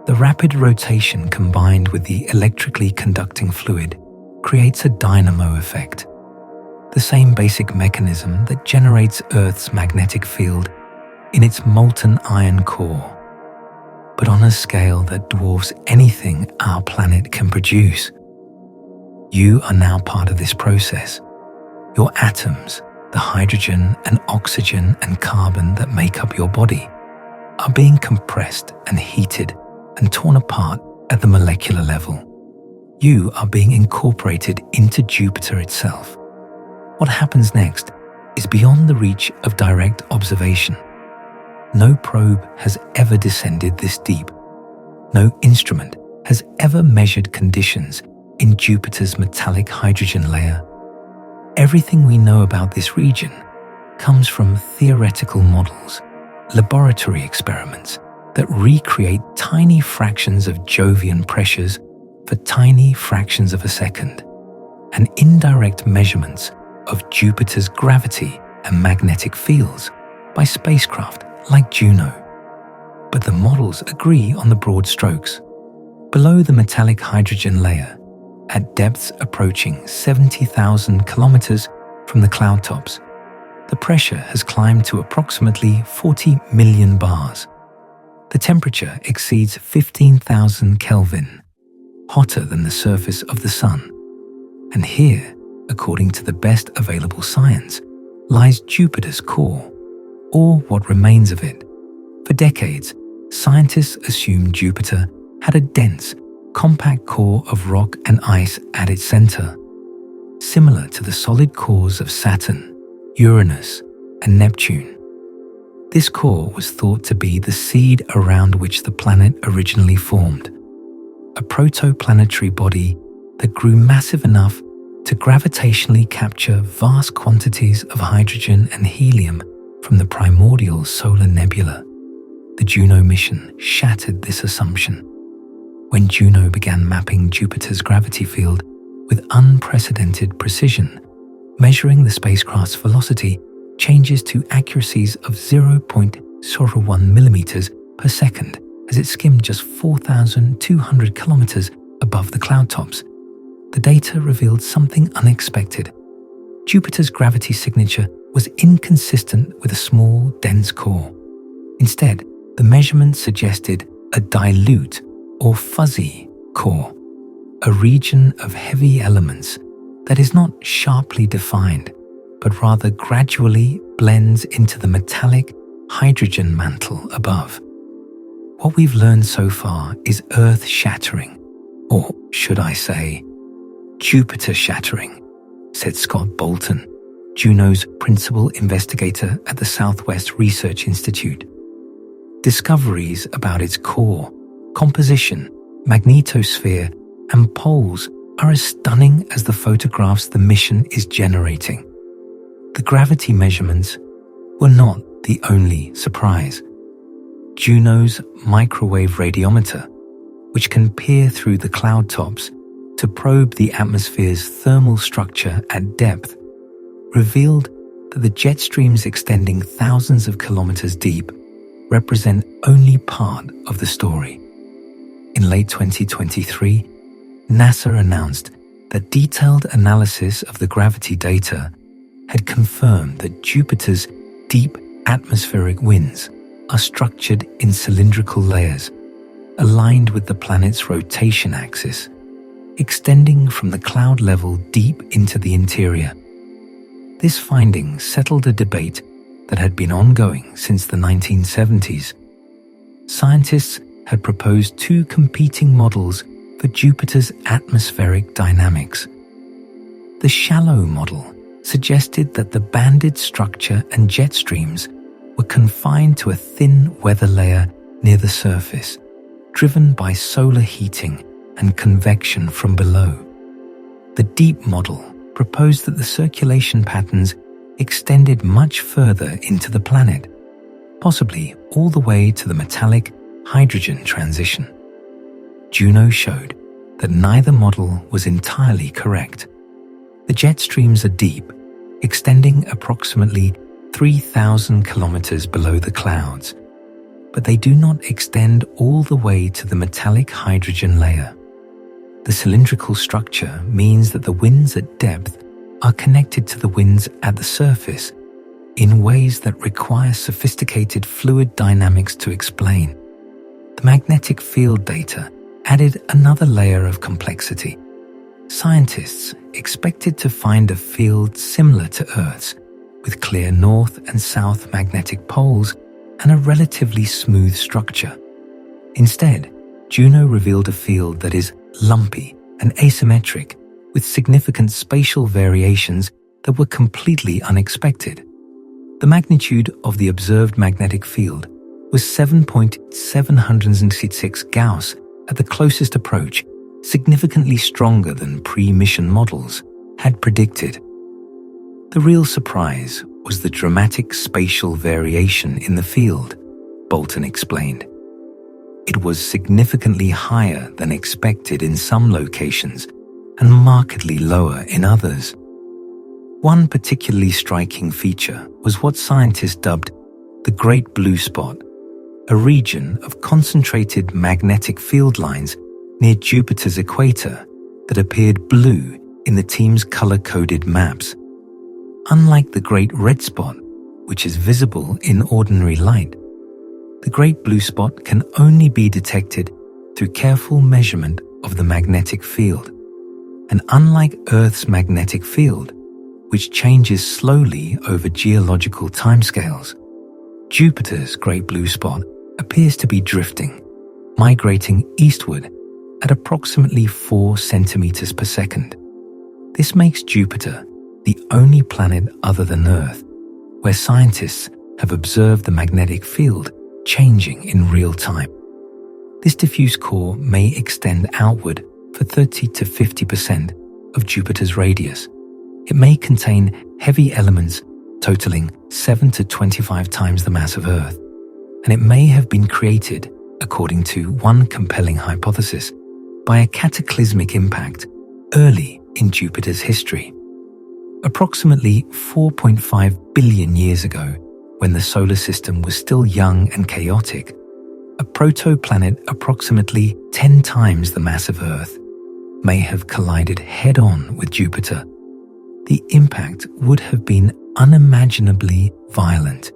The rapid rotation combined with the electrically conducting fluid creates a dynamo effect, the same basic mechanism that generates Earth's magnetic field in its molten iron core, but on a scale that dwarfs anything our planet can produce. You are now part of this process. Your atoms, the hydrogen and oxygen and carbon that make up your body, are being compressed and heated and torn apart at the molecular level. You are being incorporated into Jupiter itself. What happens next is beyond the reach of direct observation. No probe has ever descended this deep. No instrument has ever measured conditions in Jupiter's metallic hydrogen layer. Everything we know about this region comes from theoretical models, laboratory experiments that recreate tiny fractions of Jovian pressures for tiny fractions of a second, and indirect measurements of Jupiter's gravity and magnetic fields by spacecraft like Juno. But the models agree on the broad strokes. Below the metallic hydrogen layer, at depths approaching 70,000 kilometers from the cloud tops, the pressure has climbed to approximately 40 million bars. The temperature exceeds 15,000 Kelvin, hotter than the surface of the sun. And here, according to the best available science, lies Jupiter's core, or what remains of it. For decades, scientists assumed Jupiter had a dense, compact core of rock and ice at its center, similar to the solid cores of Saturn, Uranus, and Neptune. This core was thought to be the seed around which the planet originally formed, a protoplanetary body that grew massive enough to gravitationally capture vast quantities of hydrogen and helium from the primordial solar nebula. The Juno mission shattered this assumption when Juno began mapping Jupiter's gravity field with unprecedented precision, measuring the spacecraft's velocity changes to accuracies of 0.01 millimeters per second as it skimmed just 4,200 kilometers above the cloud tops. The data revealed something unexpected. Jupiter's gravity signature was inconsistent with a small, dense core. Instead, the measurements suggested a dilute or fuzzy core, a region of heavy elements that is not sharply defined, but rather gradually blends into the metallic hydrogen mantle above. What we've learned so far is earth-shattering, or should I say, Jupiter-shattering, said Scott Bolton, Juno's principal investigator at the Southwest Research Institute. Discoveries about its core, composition, magnetosphere, and poles are as stunning as the photographs the mission is generating. The gravity measurements were not the only surprise. Juno's microwave radiometer, which can peer through the cloud tops to probe the atmosphere's thermal structure at depth, revealed that the jet streams extending thousands of kilometers deep represent only part of the story. In late 2023, NASA announced that detailed analysis of the gravity data had confirmed that Jupiter's deep atmospheric winds are structured in cylindrical layers, aligned with the planet's rotation axis, extending from the cloud level deep into the interior. This finding settled a debate that had been ongoing since the 1970s. Scientists had proposed two competing models for Jupiter's atmospheric dynamics. The shallow model suggested that the banded structure and jet streams were confined to a thin weather layer near the surface, driven by solar heating and convection from below. The deep model proposed that the circulation patterns extended much further into the planet, possibly all the way to the metallic hydrogen transition. Juno showed that neither model was entirely correct. The jet streams are deep, extending approximately 3,000 kilometers below the clouds, but they do not extend all the way to the metallic hydrogen layer. The cylindrical structure means that the winds at depth are connected to the winds at the surface in ways that require sophisticated fluid dynamics to explain. The magnetic field data added another layer of complexity. Scientists expected to find a field similar to Earth's, with clear north and south magnetic poles and a relatively smooth structure. Instead, Juno revealed a field that is lumpy and asymmetric, with significant spatial variations that were completely unexpected. The magnitude of the observed magnetic field was 7.766 Gauss at the closest approach, significantly stronger than pre-mission models had predicted. The real surprise was the dramatic spatial variation in the field, Bolton explained. It was significantly higher than expected in some locations and markedly lower in others. One particularly striking feature was what scientists dubbed the Great Blue Spot, a region of concentrated magnetic field lines near Jupiter's equator that appeared blue in the team's color-coded maps. Unlike the Great Red Spot, which is visible in ordinary light, the Great Blue Spot can only be detected through careful measurement of the magnetic field. And unlike Earth's magnetic field, which changes slowly over geological timescales, Jupiter's Great Blue Spot appears to be drifting, migrating eastward at approximately 4 centimeters per second. This makes Jupiter the only planet other than Earth where scientists have observed the magnetic field changing in real time. This diffuse core may extend outward for 30 to 50% of Jupiter's radius. It may contain heavy elements totaling 7 to 25 times the mass of Earth, and it may have been created, according to one compelling hypothesis, by a cataclysmic impact early in Jupiter's history. Approximately 4.5 billion years ago, when the solar system was still young and chaotic, a protoplanet approximately 10 times the mass of Earth may have collided head-on with Jupiter. The impact would have been unimaginably violent.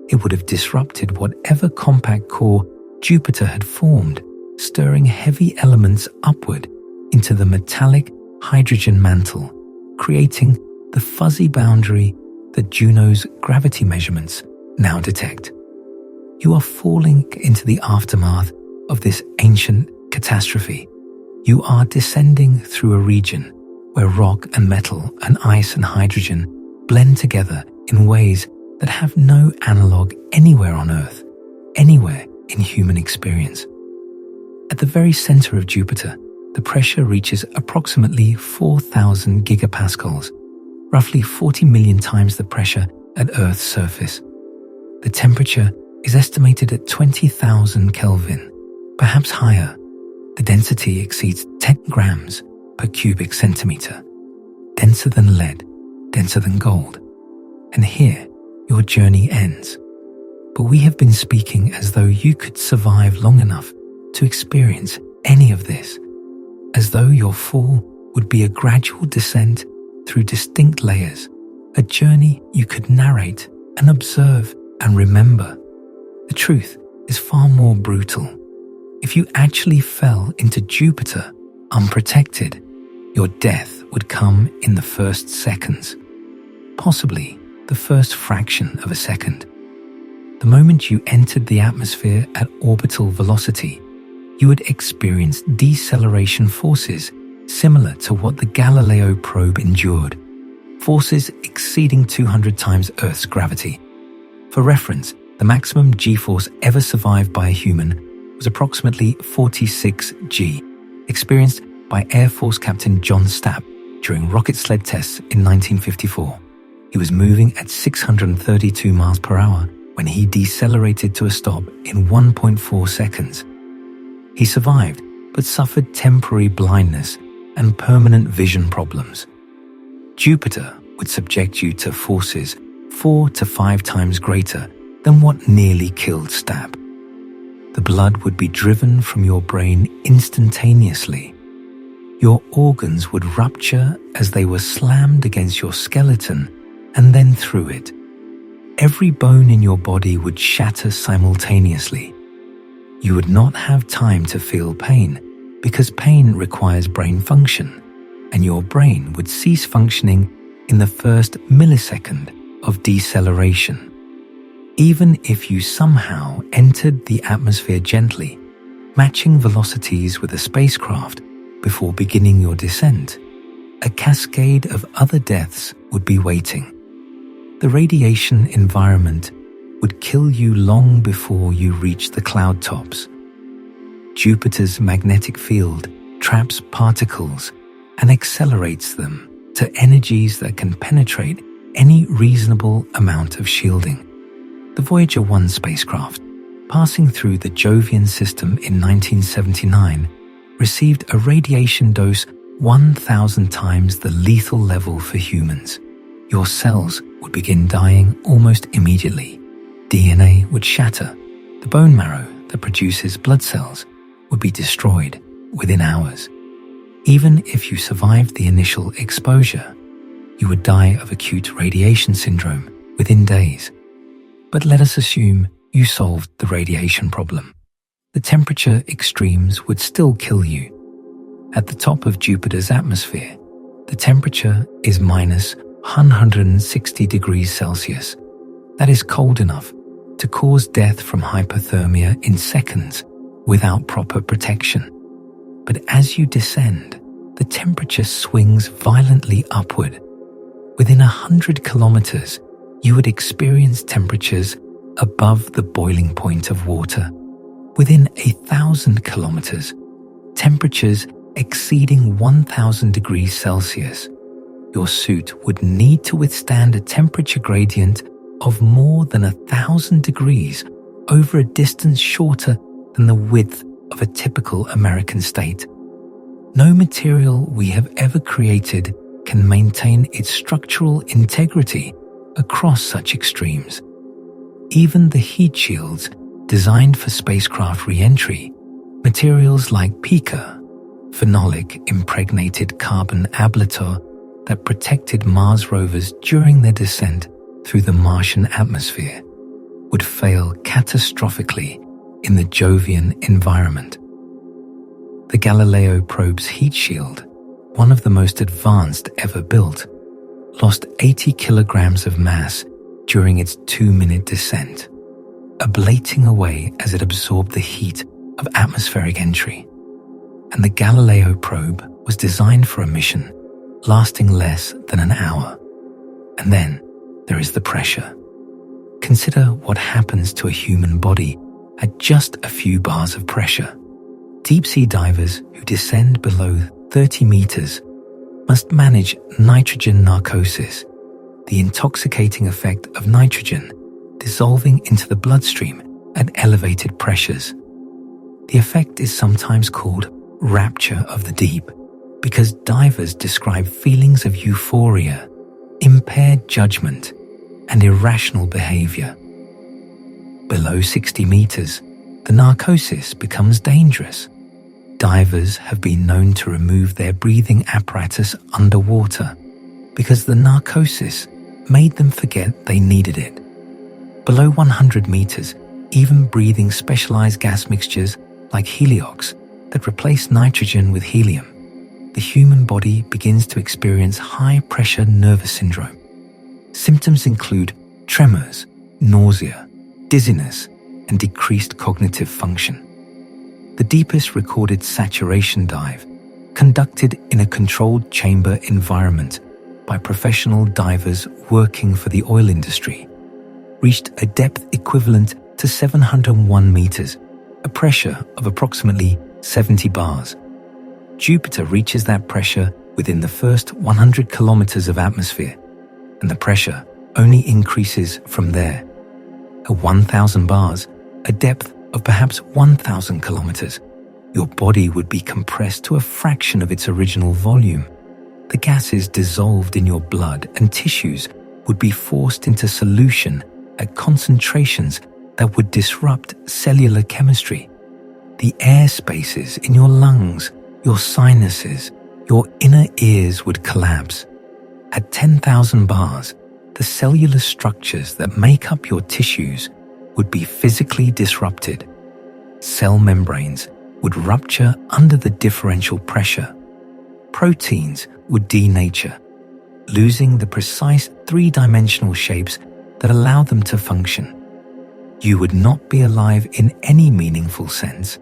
It would have disrupted whatever compact core Jupiter had formed, stirring heavy elements upward into the metallic hydrogen mantle, creating the fuzzy boundary that Juno's gravity measurements now detect. You are falling into the aftermath of this ancient catastrophe. You are descending through a region where rock and metal and ice and hydrogen blend together in ways that have no analog anywhere on Earth, anywhere in human experience. At the very center of Jupiter, the pressure reaches approximately 4,000 gigapascals, roughly 40 million times the pressure at Earth's surface. The temperature is estimated at 20,000 Kelvin, perhaps higher. The density exceeds 10 grams per cubic centimeter, denser than lead, denser than gold. And here, your journey ends. But we have been speaking as though you could survive long enough to experience any of this, as though your fall would be a gradual descent through distinct layers, a journey you could narrate and observe and remember. The truth is far more brutal. If you actually fell into Jupiter unprotected, your death would come in the first seconds, possibly the first fraction of a second. The moment you entered the atmosphere at orbital velocity, you would experience deceleration forces similar to what the Galileo probe endured, forces exceeding 200 times Earth's gravity. For reference, the maximum G-force ever survived by a human was approximately 46 G, experienced by Air Force Captain John Stapp during rocket sled tests in 1954. He was moving at 632 miles per hour when he decelerated to a stop in 1.4 seconds. He survived, but suffered temporary blindness and permanent vision problems. Jupiter would subject you to forces 4 to 5 times greater than what nearly killed Stapp. The blood would be driven from your brain instantaneously. Your organs would rupture as they were slammed against your skeleton and then through it. Every bone in your body would shatter simultaneously. You would not have time to feel pain because pain requires brain function, and your brain would cease functioning in the first millisecond of deceleration. Even if you somehow entered the atmosphere gently, matching velocities with a spacecraft before beginning your descent, a cascade of other deaths would be waiting. The radiation environment would kill you long before you reach the cloud tops. Jupiter's magnetic field traps particles and accelerates them to energies that can penetrate any reasonable amount of shielding. The Voyager 1 spacecraft, passing through the Jovian system in 1979, received a radiation dose 1,000 times the lethal level for humans. Your cells would begin dying almost immediately. DNA would shatter. The bone marrow that produces blood cells would be destroyed within hours. Even if you survived the initial exposure, you would die of acute radiation syndrome within days. But let us assume you solved the radiation problem. The temperature extremes would still kill you. At the top of Jupiter's atmosphere, the temperature is minus 160 degrees Celsius. That is cold enough to cause death from hypothermia in seconds without proper protection. But as you descend, the temperature swings violently upward. Within 100 kilometers, you would experience temperatures above the boiling point of water. Within 1,000 kilometers, temperatures exceeding 1,000 degrees Celsius. Your suit would need to withstand a temperature gradient of more than 1,000 degrees over a distance shorter than the width of a typical American state. No material we have ever created can maintain its structural integrity across such extremes. Even the heat shields designed for spacecraft re-entry, materials like pica, phenolic impregnated carbon ablator that protected Mars rovers during their descent through the Martian atmosphere, would fail catastrophically in the Jovian environment. The Galileo probe's heat shield, one of the most advanced ever built, lost 80 kilograms of mass during its 2-minute descent, ablating away as it absorbed the heat of atmospheric entry. And the Galileo probe was designed for a mission lasting less than an hour. And then there is the pressure. Consider what happens to a human body at just a few bars of pressure. Deep-sea divers who descend below 30 meters must manage nitrogen narcosis, the intoxicating effect of nitrogen dissolving into the bloodstream at elevated pressures. The effect is sometimes called rapture of the deep because divers describe feelings of euphoria, impaired judgment, and irrational behavior. Below 60 meters, the narcosis becomes dangerous. Divers have been known to remove their breathing apparatus underwater because the narcosis made them forget they needed it. Below 100 meters, even breathing specialized gas mixtures like heliox that replace nitrogen with helium, the human body begins to experience high-pressure nervous syndrome. Symptoms include tremors, nausea, dizziness, and decreased cognitive function. The deepest recorded saturation dive, conducted in a controlled chamber environment by professional divers working for the oil industry, reached a depth equivalent to 701 meters, a pressure of approximately 70 bars. Jupiter reaches that pressure within the first 100 kilometers of atmosphere, and the pressure only increases from there. At 1,000 bars, a depth of perhaps 1,000 kilometers, your body would be compressed to a fraction of its original volume. The gases dissolved in your blood and tissues would be forced into solution at concentrations that would disrupt cellular chemistry. The air spaces in your lungs, your sinuses, your inner ears would collapse. At 10,000 bars, the cellular structures that make up your tissues would be physically disrupted. Cell membranes would rupture under the differential pressure. Proteins would denature, losing the precise three-dimensional shapes that allow them to function. You would not be alive in any meaningful sense.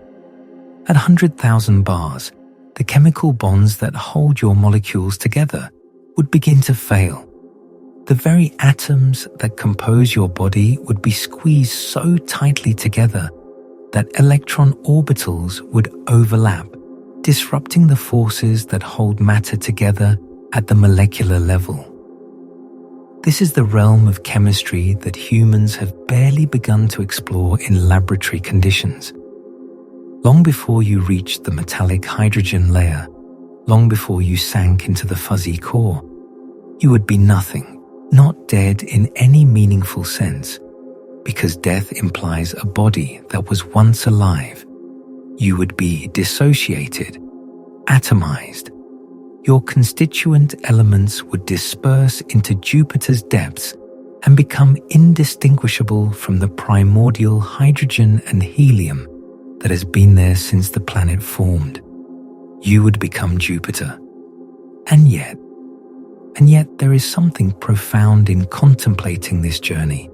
At 100,000 bars, the chemical bonds that hold your molecules together would begin to fail. The very atoms that compose your body would be squeezed so tightly together that electron orbitals would overlap, disrupting the forces that hold matter together at the molecular level. This is the realm of chemistry that humans have barely begun to explore in laboratory conditions. Long before you reached the metallic hydrogen layer, long before you sank into the fuzzy core, you would be nothing, not dead in any meaningful sense, because death implies a body that was once alive. You would be dissociated, atomized. Your constituent elements would disperse into Jupiter's depths and become indistinguishable from the primordial hydrogen and helium that has been there since the planet formed. You would become Jupiter. And yet there is something profound in contemplating this journey,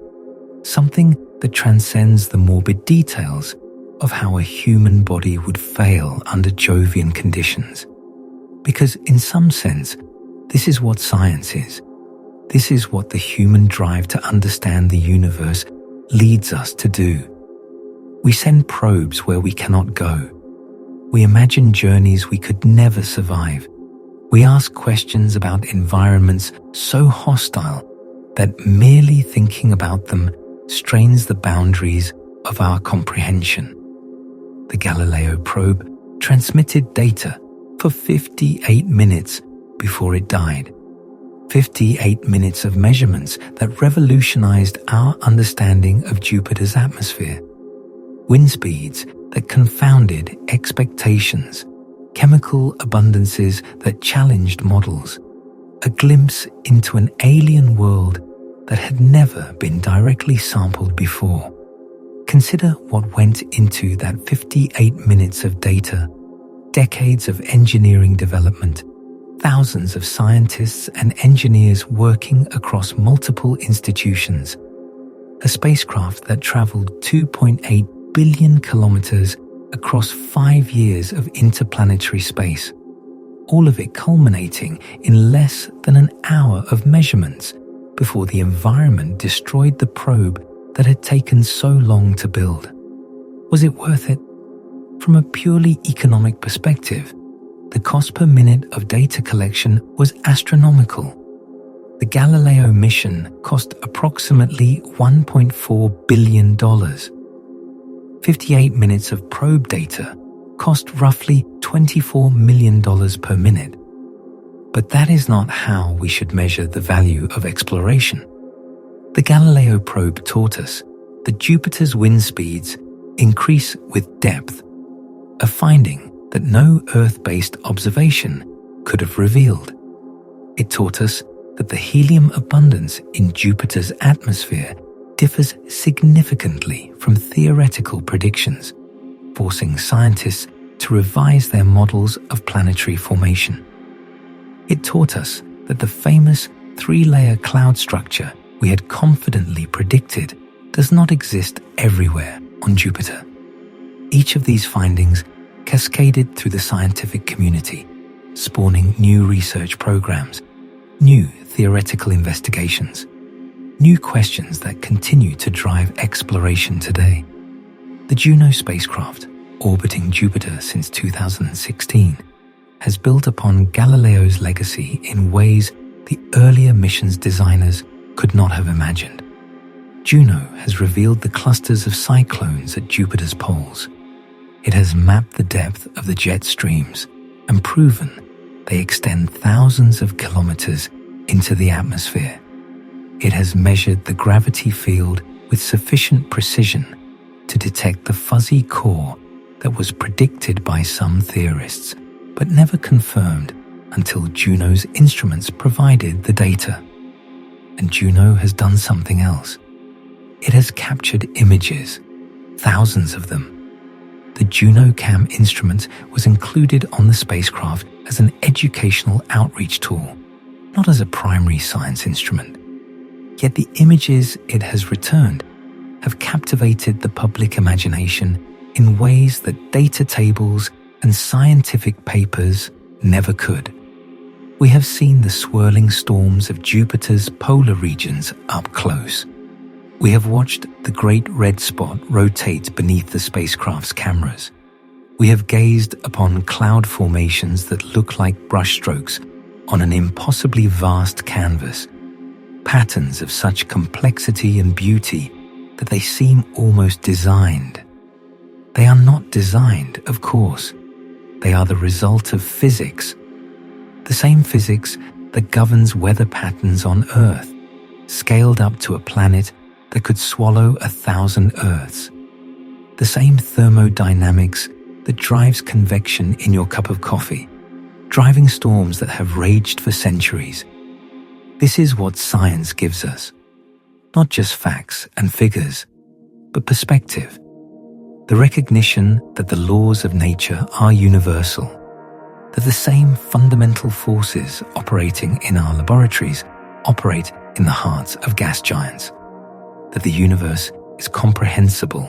something that transcends the morbid details of how a human body would fail under Jovian conditions. Because in some sense, this is what science is. This is what the human drive to understand the universe leads us to do. We send probes where we cannot go. We imagine journeys we could never survive. We ask questions about environments so hostile that merely thinking about them strains the boundaries of our comprehension. The Galileo probe transmitted data for 58 minutes before it died. 58 minutes of measurements that revolutionized our understanding of Jupiter's atmosphere. Wind speeds that confounded expectations, chemical abundances that challenged models, a glimpse into an alien world that had never been directly sampled before. Consider what went into that 58 minutes of data, decades of engineering development, thousands of scientists and engineers working across multiple institutions, a spacecraft that traveled 2.8 billion kilometers across 5 years of interplanetary space, all of it culminating in less than an hour of measurements before the environment destroyed the probe that had taken so long to build. Was it worth it? From a purely economic perspective, the cost per minute of data collection was astronomical. The Galileo mission cost approximately $1.4 billion. 58 minutes of probe data cost roughly $24 million per minute. But that is not how we should measure the value of exploration. The Galileo probe taught us that Jupiter's wind speeds increase with depth, a finding that no Earth-based observation could have revealed. It taught us that the helium abundance in Jupiter's atmosphere differs significantly from theoretical predictions, forcing scientists to revise their models of planetary formation. It taught us that the famous 3-layer cloud structure we had confidently predicted does not exist everywhere on Jupiter. Each of these findings cascaded through the scientific community, spawning new research programs, new theoretical investigations, new questions that continue to drive exploration today. The Juno spacecraft, orbiting Jupiter since 2016, has built upon Galileo's legacy in ways the earlier mission's designers could not have imagined. Juno has revealed the clusters of cyclones at Jupiter's poles. It has mapped the depth of the jet streams and proven they extend thousands of kilometers into the atmosphere. It has measured the gravity field with sufficient precision to detect the fuzzy core that was predicted by some theorists, but never confirmed until Juno's instruments provided the data. And Juno has done something else. It has captured images, thousands of them. The JunoCam instrument was included on the spacecraft as an educational outreach tool, not as a primary science instrument. Yet the images it has returned have captivated the public imagination in ways that data tables and scientific papers never could. We have seen the swirling storms of Jupiter's polar regions up close. We have watched the great red spot rotate beneath the spacecraft's cameras. We have gazed upon cloud formations that look like brushstrokes on an impossibly vast canvas, patterns of such complexity and beauty that they seem almost designed. They are not designed, of course. They are the result of physics, the same physics that governs weather patterns on Earth, scaled up to a planet that could swallow 1,000 Earths. The same thermodynamics that drives convection in your cup of coffee, driving storms that have raged for centuries. This is what science gives us. Not just facts and figures, but perspective. The recognition that the laws of nature are universal, that the same fundamental forces operating in our laboratories operate in the hearts of gas giants, that the universe is comprehensible,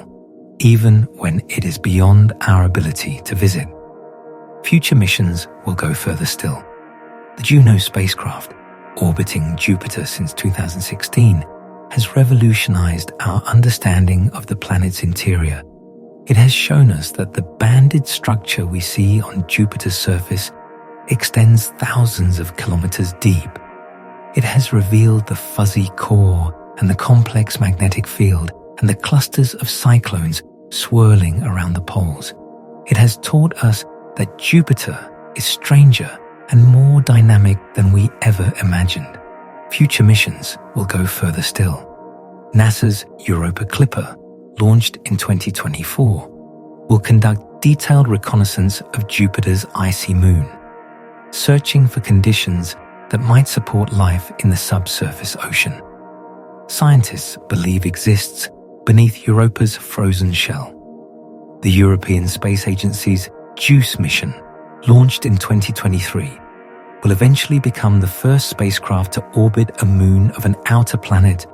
even when it is beyond our ability to visit. Future missions will go further still. The Juno spacecraft, orbiting Jupiter since 2016, has revolutionized our understanding of the planet's interior. It has shown us that the banded structure we see on Jupiter's surface extends thousands of kilometers deep. It has revealed the fuzzy core and the complex magnetic field and the clusters of cyclones swirling around the poles. It has taught us that Jupiter is stranger and more dynamic than we ever imagined. Future missions will go further still. NASA's Europa Clipper, launched in 2024, will conduct detailed reconnaissance of Jupiter's icy moon, searching for conditions that might support life in the subsurface ocean. Scientists believe exists beneath Europa's frozen shell. The European Space Agency's JUICE mission, launched in 2023, will eventually become the first spacecraft to orbit a moon of an outer planet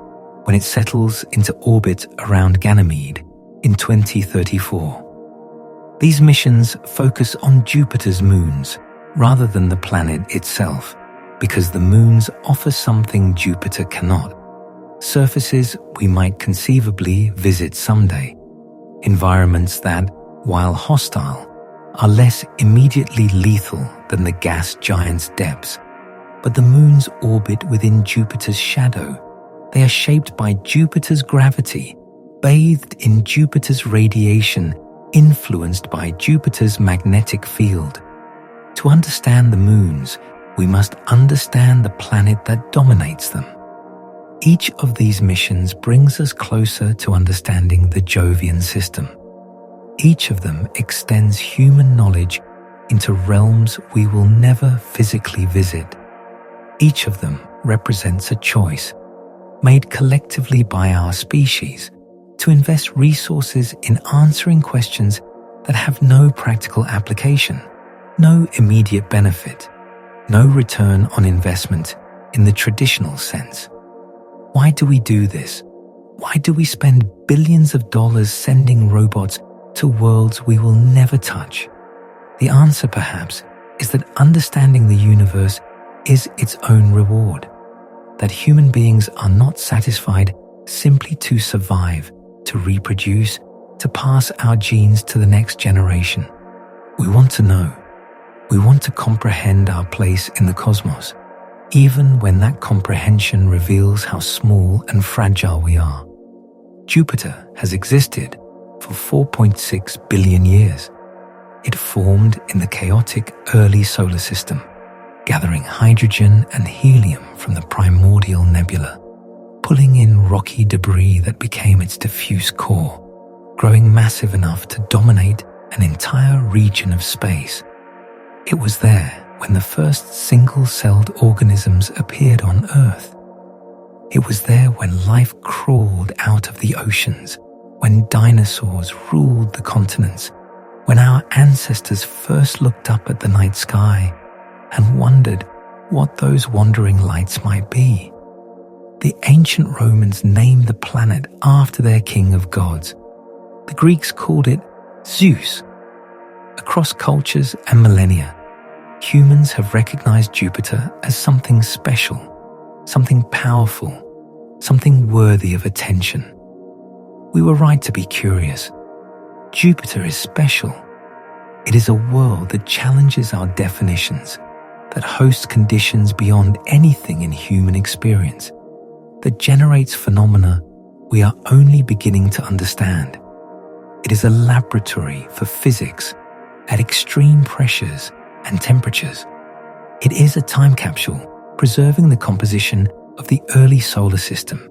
when it settles into orbit around Ganymede in 2034. These missions focus on Jupiter's moons rather than the planet itself, because the moons offer something Jupiter cannot: surfaces we might conceivably visit someday, environments that, while hostile, are less immediately lethal than the gas giant's depths. But the moons orbit within Jupiter's shadow. They are shaped by Jupiter's gravity, bathed in Jupiter's radiation, influenced by Jupiter's magnetic field. To understand the moons, we must understand the planet that dominates them. Each of these missions brings us closer to understanding the Jovian system. Each of them extends human knowledge into realms we will never physically visit. Each of them represents a choice, made collectively by our species, to invest resources in answering questions that have no practical application, no immediate benefit, no return on investment in the traditional sense. Why do we do this? Why do we spend billions of dollars sending robots to worlds we will never touch? The answer, perhaps, is that understanding the universe is its own reward, that human beings are not satisfied simply to survive, to reproduce, to pass our genes to the next generation. We want to know. We want to comprehend our place in the cosmos, even when that comprehension reveals how small and fragile we are. Jupiter has existed for 4.6 billion years. It formed in the chaotic early solar system, gathering hydrogen and helium from the primordial nebula, pulling in rocky debris that became its diffuse core, growing massive enough to dominate an entire region of space. It was there when the first single-celled organisms appeared on Earth. It was there when life crawled out of the oceans, when dinosaurs ruled the continents, when our ancestors first looked up at the night sky and wondered what those wandering lights might be. The ancient Romans named the planet after their king of gods. The Greeks called it Zeus. Across cultures and millennia, humans have recognized Jupiter as something special, something powerful, something worthy of attention. We were right to be curious. Jupiter is special. It is a world that challenges our definitions, that hosts conditions beyond anything in human experience, that generates phenomena we are only beginning to understand. It is a laboratory for physics at extreme pressures and temperatures. It is a time capsule preserving the composition of the early solar system.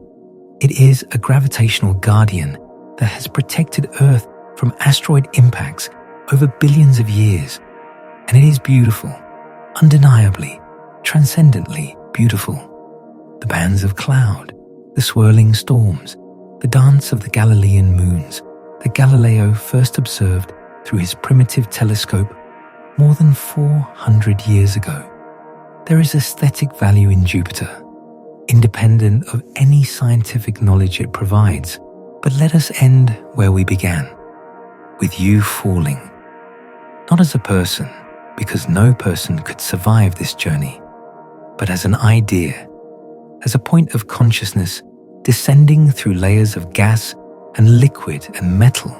It is a gravitational guardian that has protected Earth from asteroid impacts over billions of years. And it is beautiful, undeniably, transcendently beautiful. The bands of cloud, the swirling storms, the dance of the Galilean moons that Galileo first observed through his primitive telescope more than 400 years ago. There is aesthetic value in Jupiter, independent of any scientific knowledge it provides. But let us end where we began. with you falling. Not as a person, because no person could survive this journey, but as an idea, as a point of consciousness descending through layers of gas and liquid and metal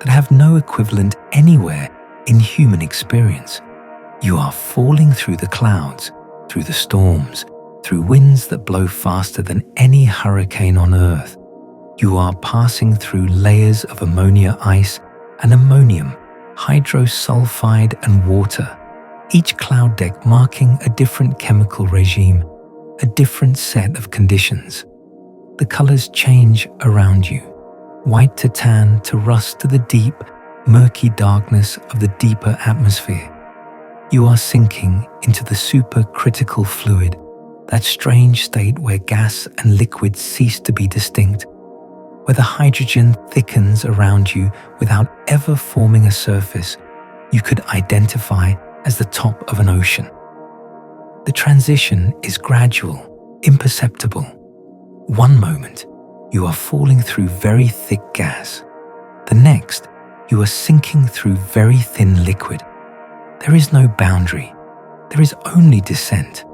that have no equivalent anywhere in human experience. You are falling through the clouds, through the storms, through winds that blow faster than any hurricane on Earth. You are passing through layers of ammonia ice and ammonium, hydrosulfide and water, each cloud deck marking a different chemical regime, a different set of conditions. The colors change around you, white to tan to rust to the deep, murky darkness of the deeper atmosphere. You are sinking into the supercritical fluid, that strange state where gas and liquid cease to be distinct, where the hydrogen thickens around you without ever forming a surface you could identify as the top of an ocean. The transition is gradual, imperceptible. One moment, you are falling through very thick gas. The next, you are sinking through very thin liquid. There is no boundary. There is only descent.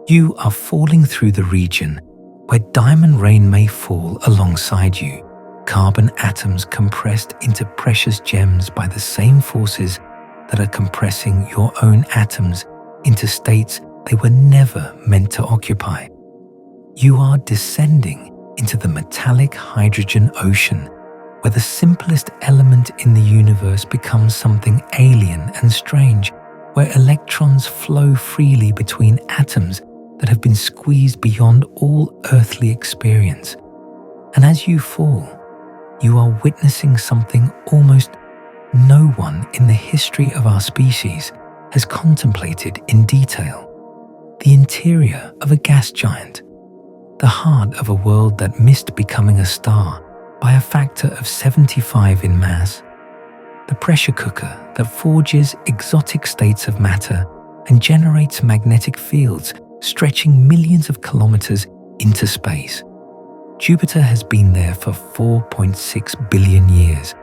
You are falling through the region where diamond rain may fall alongside you, carbon atoms compressed into precious gems by the same forces that are compressing your own atoms into states they were never meant to occupy. You are descending into the metallic hydrogen ocean, where the simplest element in the universe becomes something alien and strange, where electrons flow freely between atoms that have been squeezed beyond all earthly experience. And as you fall, you are witnessing something almost no one in the history of our species has contemplated in detail. The interior of a gas giant, the heart of a world that missed becoming a star by a factor of 75 in mass, the pressure cooker that forges exotic states of matter and generates magnetic fields stretching millions of kilometers into space. Jupiter has been there for 4.6 billion years.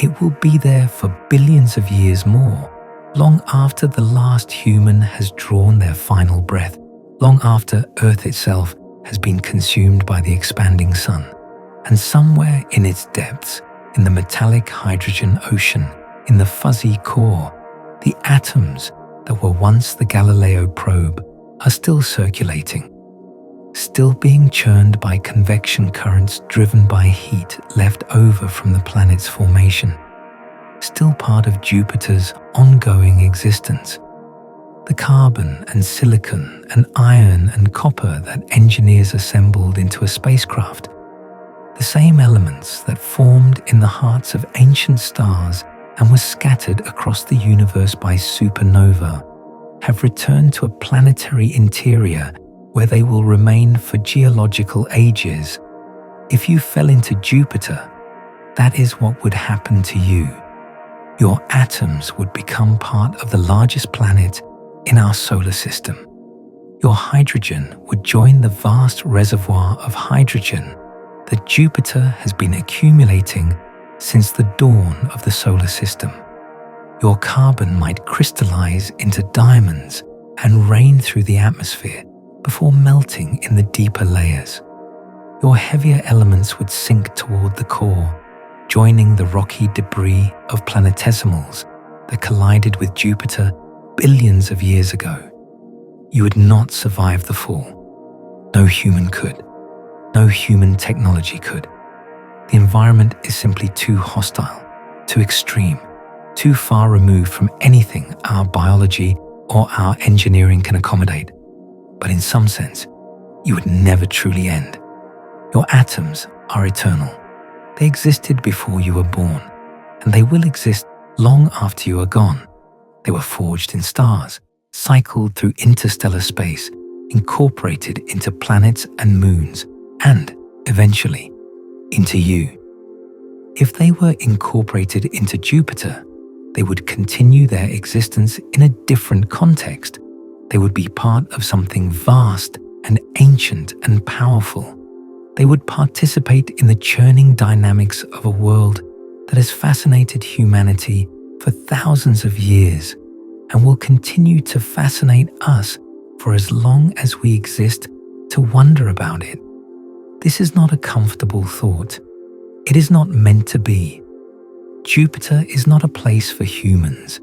It will be there for billions of years more, long after the last human has drawn their final breath, long after Earth itself has been consumed by the expanding sun. And somewhere in its depths, in the metallic hydrogen ocean, in the fuzzy core, the atoms that were once the Galileo probe are still circulating, still being churned by convection currents driven by heat left over from the planet's formation, still part of Jupiter's ongoing existence. The carbon and silicon and iron and copper that engineers assembled into a spacecraft, the same elements that formed in the hearts of ancient stars and were scattered across the universe by supernova, have returned to a planetary interior where they will remain for geological ages. If you fell into Jupiter, that is what would happen to you. Your atoms would become part of the largest planet in our solar system. Your hydrogen would join the vast reservoir of hydrogen that Jupiter has been accumulating since the dawn of the solar system. Your carbon might crystallize into diamonds and rain through the atmosphere before melting in the deeper layers. Your heavier elements would sink toward the core, joining the rocky debris of planetesimals that collided with Jupiter billions of years ago. You would not survive the fall. No human could. No human technology could. The environment is simply too hostile, too extreme, too far removed from anything our biology or our engineering can accommodate. But in some sense, you would never truly end. Your atoms are eternal. They existed before you were born, and they will exist long after you are gone. They were forged in stars, cycled through interstellar space, incorporated into planets and moons, and, eventually, into you. If they were incorporated into Jupiter, they would continue their existence in a different context. They would be part of something vast and ancient and powerful. They would participate in the churning dynamics of a world that has fascinated humanity for thousands of years and will continue to fascinate us for as long as we exist to wonder about it. This is not a comfortable thought. It is not meant to be. Jupiter is not a place for humans.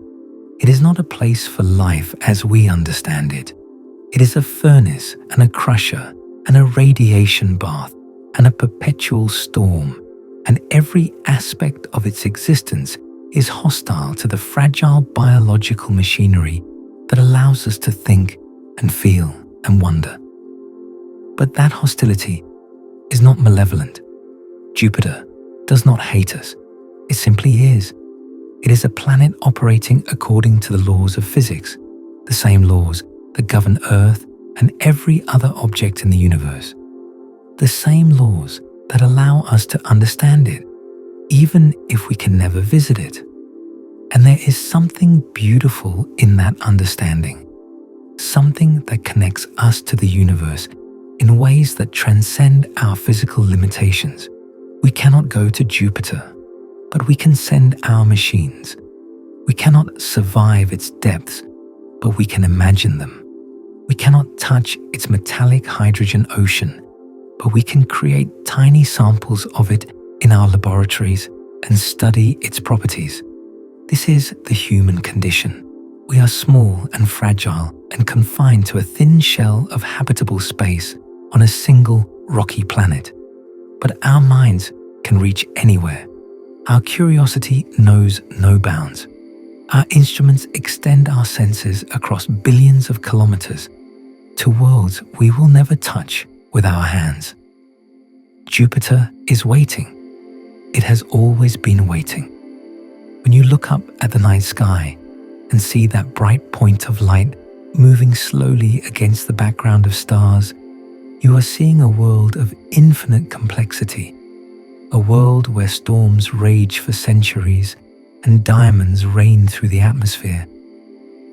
It is not a place for life as we understand it. It is a furnace and a crusher and a radiation bath and a perpetual storm, and every aspect of its existence is hostile to the fragile biological machinery that allows us to think and feel and wonder. But that hostility is not malevolent. Jupiter does not hate us. It simply is. It is a planet operating according to the laws of physics, the same laws that govern Earth and every other object in the universe. The same laws that allow us to understand it, even if we can never visit it. And there is something beautiful in that understanding, something that connects us to the universe in ways that transcend our physical limitations. We cannot go to Jupiter, but we can send our machines. We cannot survive its depths, but we can imagine them. We cannot touch its metallic hydrogen ocean, but we can create tiny samples of it in our laboratories and study its properties. This is the human condition. We are small and fragile and confined to a thin shell of habitable space on a single rocky planet. But our minds can reach anywhere. Our curiosity knows no bounds. Our instruments extend our senses across billions of kilometers to worlds we will never touch with our hands. Jupiter is waiting. It has always been waiting. When you look up at the night sky and see that bright point of light moving slowly against the background of stars, you are seeing a world of infinite complexity, a world where storms rage for centuries and diamonds rain through the atmosphere,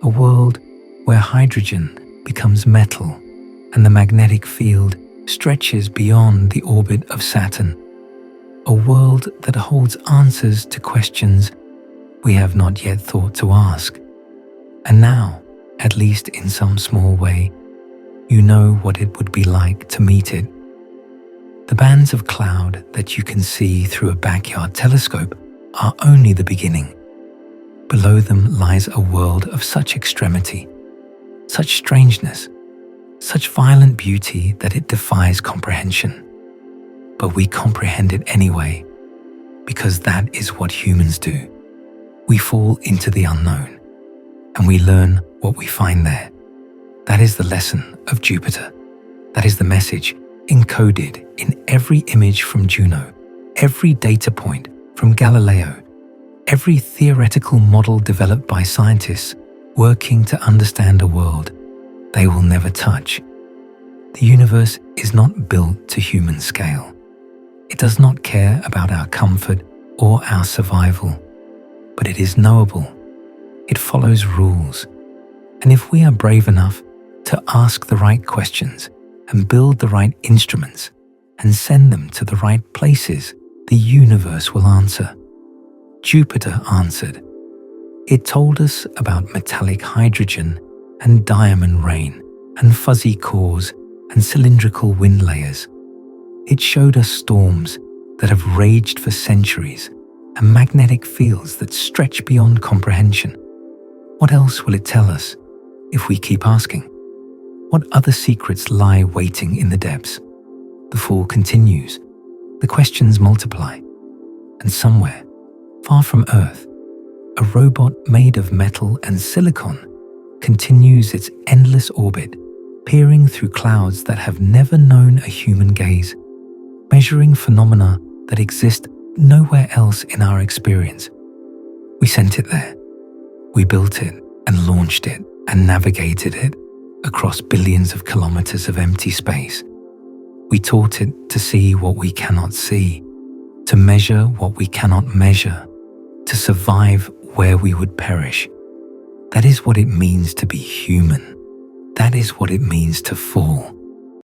a world where hydrogen becomes metal and the magnetic field stretches beyond the orbit of Saturn, a world that holds answers to questions we have not yet thought to ask. And now, at least in some small way, you know what it would be like to meet it. The bands of cloud that you can see through a backyard telescope are only the beginning. Below them lies a world of such extremity, such strangeness, such violent beauty that it defies comprehension. But we comprehend it anyway, because that is what humans do. We fall into the unknown, and we learn what we find there. That is the lesson of Jupiter. That is the message encoded in every image from Juno, every data point from Galileo, every theoretical model developed by scientists working to understand a world they will never touch. The universe is not built to human scale. It does not care about our comfort or our survival, but it is knowable. It follows rules. And if we are brave enough to ask the right questions and build the right instruments and send them to the right places, the universe will answer. Jupiter answered. It told us about metallic hydrogen and diamond rain and fuzzy cores and cylindrical wind layers. It showed us storms that have raged for centuries and magnetic fields that stretch beyond comprehension. What else will it tell us if we keep asking? What other secrets lie waiting in the depths? The fall continues. The questions multiply. And somewhere, far from Earth, a robot made of metal and silicon continues its endless orbit, peering through clouds that have never known a human gaze, measuring phenomena that exist nowhere else in our experience. We sent it there. We built it and launched it and navigated it across billions of kilometers of empty space. We taught it to see what we cannot see, to measure what we cannot measure, to survive where we would perish. That is what it means to be human. That is what it means to fall.